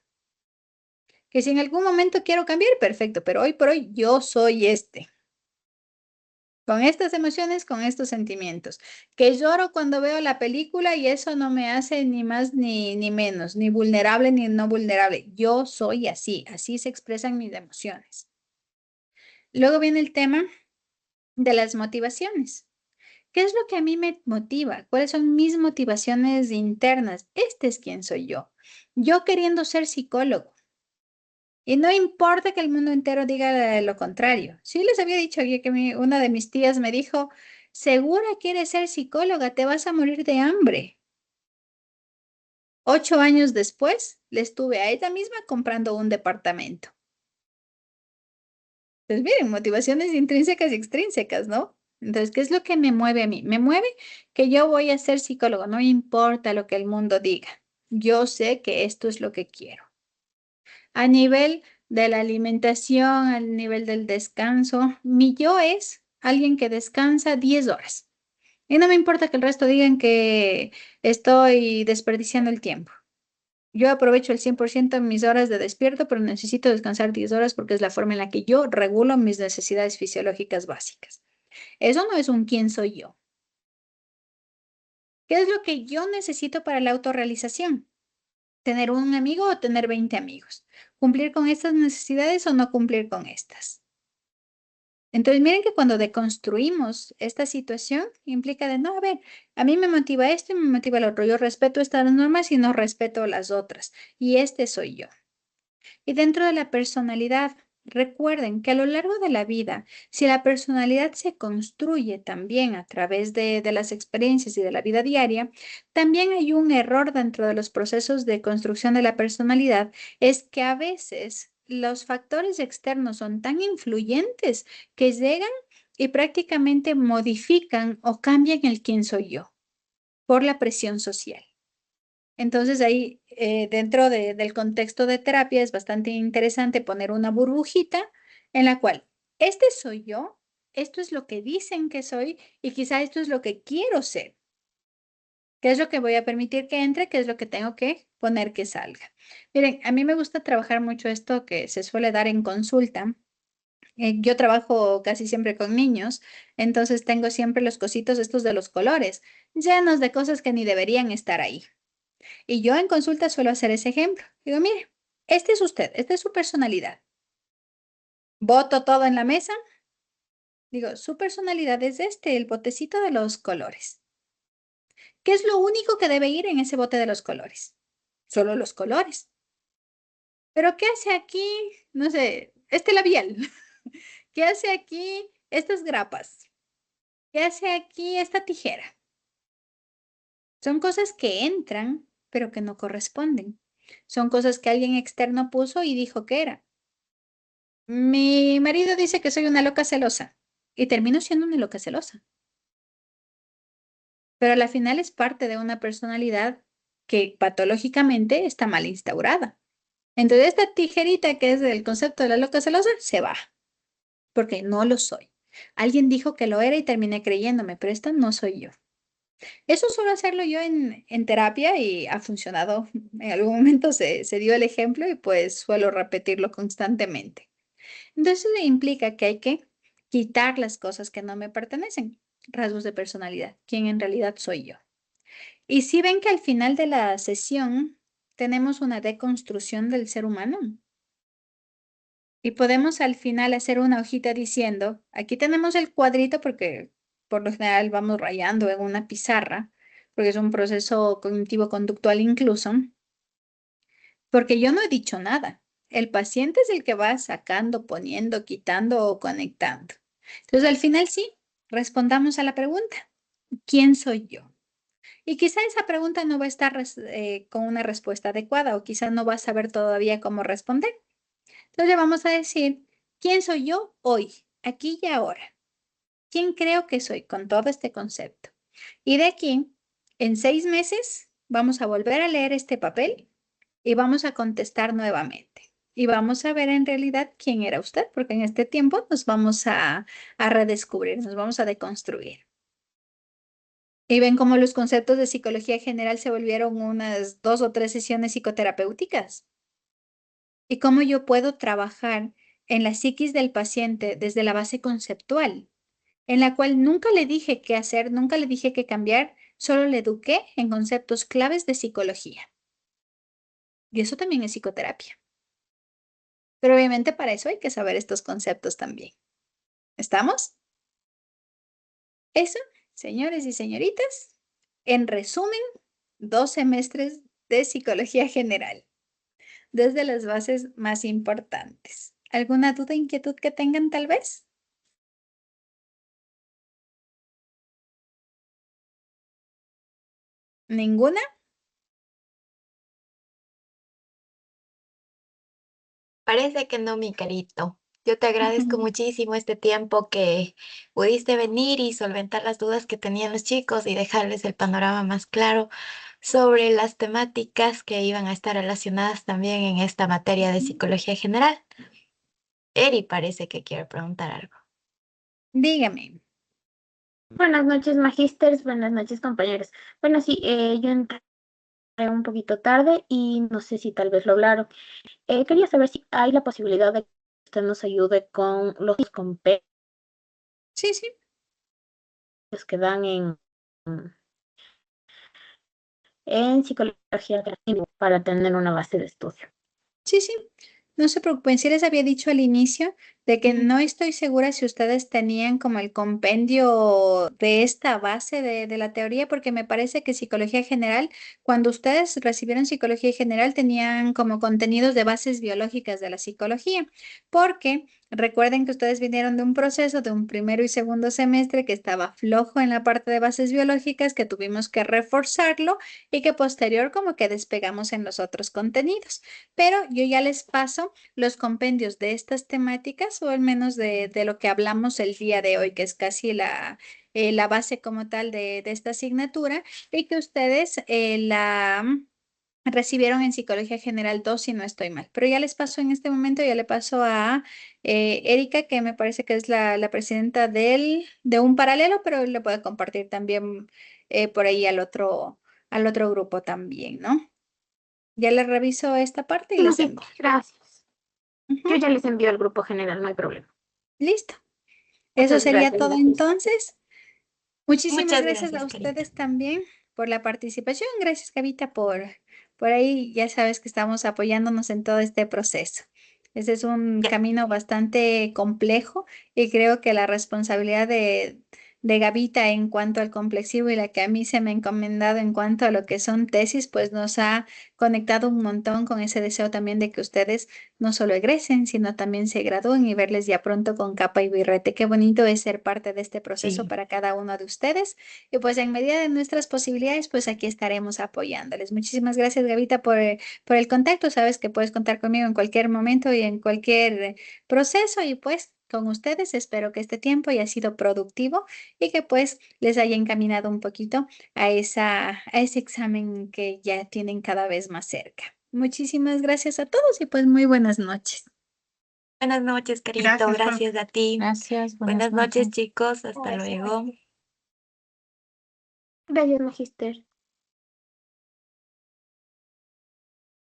Que si en algún momento quiero cambiar, perfecto, pero hoy por hoy yo soy este. Con estas emociones, con estos sentimientos. Que lloro cuando veo la película y eso no me hace ni más ni menos, ni vulnerable ni no vulnerable. Yo soy así, así se expresan mis emociones. Luego viene el tema de las motivaciones. ¿Qué es lo que a mí me motiva? ¿Cuáles son mis motivaciones internas? Este es quién soy yo. Yo queriendo ser psicólogo. Y no importa que el mundo entero diga lo contrario. Sí les había dicho yo que una de mis tías me dijo, ¿segura quieres ser psicóloga? Te vas a morir de hambre. 8 años después, le estuve a ella misma comprando un departamento. Pues miren, motivaciones intrínsecas y extrínsecas, ¿no? Entonces, ¿qué es lo que me mueve a mí? Me mueve que yo voy a ser psicólogo, no importa lo que el mundo diga. Yo sé que esto es lo que quiero. A nivel de la alimentación, al nivel del descanso, mi yo es alguien que descansa 10 horas. Y no me importa que el resto digan que estoy desperdiciando el tiempo. Yo aprovecho el 100% de mis horas de despierto, pero necesito descansar 10 horas porque es la forma en la que yo regulo mis necesidades fisiológicas básicas. Eso no es un quién soy yo. ¿Qué es lo que yo necesito para la autorrealización? ¿Tener un amigo o tener 20 amigos? ¿Cumplir con estas necesidades o no cumplir con estas? Entonces, miren que cuando deconstruimos esta situación, implica de, no, a ver, a mí me motiva esto y me motiva el otro. Yo respeto estas normas y no respeto las otras. Y este soy yo. Y dentro de la personalidad, recuerden que a lo largo de la vida, si la personalidad se construye también a través de las experiencias y de la vida diaria, también hay un error dentro de los procesos de construcción de la personalidad, es que a veces los factores externos son tan influyentes que llegan y prácticamente modifican o cambian el quién soy yo por la presión social. Entonces ahí, dentro del contexto de terapia, es bastante interesante poner una burbujita en la cual, este soy yo, esto es lo que dicen que soy y quizá esto es lo que quiero ser. ¿Qué es lo que voy a permitir que entre? ¿Qué es lo que tengo que poner que salga? Miren, a mí me gusta trabajar mucho esto que se suele dar en consulta. Yo trabajo casi siempre con niños, entonces tengo siempre los cositos estos de los colores, llenos de cosas que ni deberían estar ahí. Y yo en consulta suelo hacer ese ejemplo. Digo, mire, este es usted, esta es su personalidad. Boto todo en la mesa. Digo, su personalidad es este, el botecito de los colores. ¿Qué es lo único que debe ir en ese bote de los colores? Solo los colores. ¿Pero qué hace aquí? No sé, este labial. ¿Qué hace aquí estas grapas? ¿Qué hace aquí esta tijera? Son cosas que entran, pero que no corresponden. Son cosas que alguien externo puso y dijo que era. Mi marido dice que soy una loca celosa y termino siendo una loca celosa, pero a la final es parte de una personalidad que patológicamente está mal instaurada. Entonces, esta tijerita que es del concepto de la loca celosa se va, porque no lo soy. Alguien dijo que lo era y terminé creyéndome, pero esta no soy yo. Eso suelo hacerlo yo en terapia y ha funcionado. En algún momento se dio el ejemplo y pues suelo repetirlo constantemente. Entonces implica que hay que quitar las cosas que no me pertenecen, rasgos de personalidad, quién en realidad soy yo. Y si ven que al final de la sesión tenemos una deconstrucción del ser humano y podemos al final hacer una hojita diciendo, aquí tenemos el cuadrito porque por lo general vamos rayando en una pizarra, porque es un proceso cognitivo-conductual incluso, porque yo no he dicho nada. El paciente es el que va sacando, poniendo, quitando o conectando. Entonces, al final sí, respondamos a la pregunta, ¿quién soy yo? Y quizá esa pregunta no va a estar con una respuesta adecuada o quizá no va a saber todavía cómo responder. Entonces, le vamos a decir, ¿quién soy yo hoy, aquí y ahora? ¿Quién creo que soy con todo este concepto? Y de aquí, en 6 meses, vamos a volver a leer este papel y vamos a contestar nuevamente. Y vamos a ver en realidad quién era usted, porque en este tiempo nos vamos a redescubrir, nos vamos a deconstruir. Y ven cómo los conceptos de psicología general se volvieron unas 2 o 3 sesiones psicoterapéuticas. Y cómo yo puedo trabajar en la psiquis del paciente desde la base conceptual, en la cual nunca le dije qué hacer, nunca le dije qué cambiar, solo le eduqué en conceptos claves de psicología. Y eso también es psicoterapia. Pero obviamente para eso hay que saber estos conceptos también. ¿Estamos? Eso, señores y señoritas, en resumen, 2 semestres de psicología general, desde las bases más importantes. ¿Alguna duda, inquietud que tengan tal vez? ¿Ninguna? Parece que no, mi carito. Yo te agradezco muchísimo este tiempo que pudiste venir y solventar las dudas que tenían los chicos y dejarles el panorama más claro sobre las temáticas que iban a estar relacionadas también en esta materia de psicología general. Eri parece que quiere preguntar algo. Dígame. Buenas noches, magísters. Buenas noches, compañeros. Bueno, sí, yo entré un poquito tarde y no sé si tal vez lo hablaron. Quería saber si hay la posibilidad de que usted nos ayude con los compendios Sí, sí. que dan en psicología creativa para tener una base de estudio. Sí, sí, no se preocupen. Si les había dicho al inicio de que no estoy segura si ustedes tenían como el compendio de esta base de la teoría, porque me parece que psicología general, cuando ustedes recibieron psicología general, tenían como contenidos de bases biológicas de la psicología, porque recuerden que ustedes vinieron de un proceso de un primero y segundo semestre que estaba flojo en la parte de bases biológicas, que tuvimos que reforzarlo y que posterior como que despegamos en los otros contenidos. Pero yo ya les paso los compendios de estas temáticas o al menos de lo que hablamos el día de hoy, que es casi la base como tal de esta asignatura y que ustedes la recibieron en Psicología General 2 si no estoy mal. Pero ya les paso en este momento, ya le paso a Erika, que me parece que es la presidenta de un paralelo, pero le puedo compartir también por ahí al otro grupo también, ¿no? Ya le reviso esta parte y Sí, les magíster, envío. gracias. Ujú. Yo ya les envío al grupo general, no hay problema. Listo. Eso Muchas sería gracias, todo magíster. entonces. Muchísimas Muchas gracias a gracias, Carito. ustedes también por la participación. Gracias, Gavita, por ahí. Ya sabes que estamos apoyándonos en todo este proceso. Ese es un Ya. camino bastante complejo y creo que la responsabilidad de Gavita en cuanto al complexivo y la que a mí se me ha encomendado en cuanto a lo que son tesis, pues nos ha conectado un montón con ese deseo también de que ustedes no solo egresen, sino también se gradúen y verles ya pronto con capa y birrete. Qué bonito es ser parte de este proceso Sí. para cada uno de ustedes. Y pues en medida de nuestras posibilidades, pues aquí estaremos apoyándoles. Muchísimas gracias, Gavita, por el contacto. Sabes que puedes contar conmigo en cualquier momento y en cualquier proceso. Y pues con ustedes espero que este tiempo haya sido productivo y que pues les haya encaminado un poquito a ese examen que ya tienen cada vez más cerca. Muchísimas gracias a todos y pues muy buenas noches. Buenas noches, Carito. Gracias, profe. Gracias a ti. Gracias, buenas Buenas noches, noches. chicos. Hasta Gracias, luego. Gracias, magíster.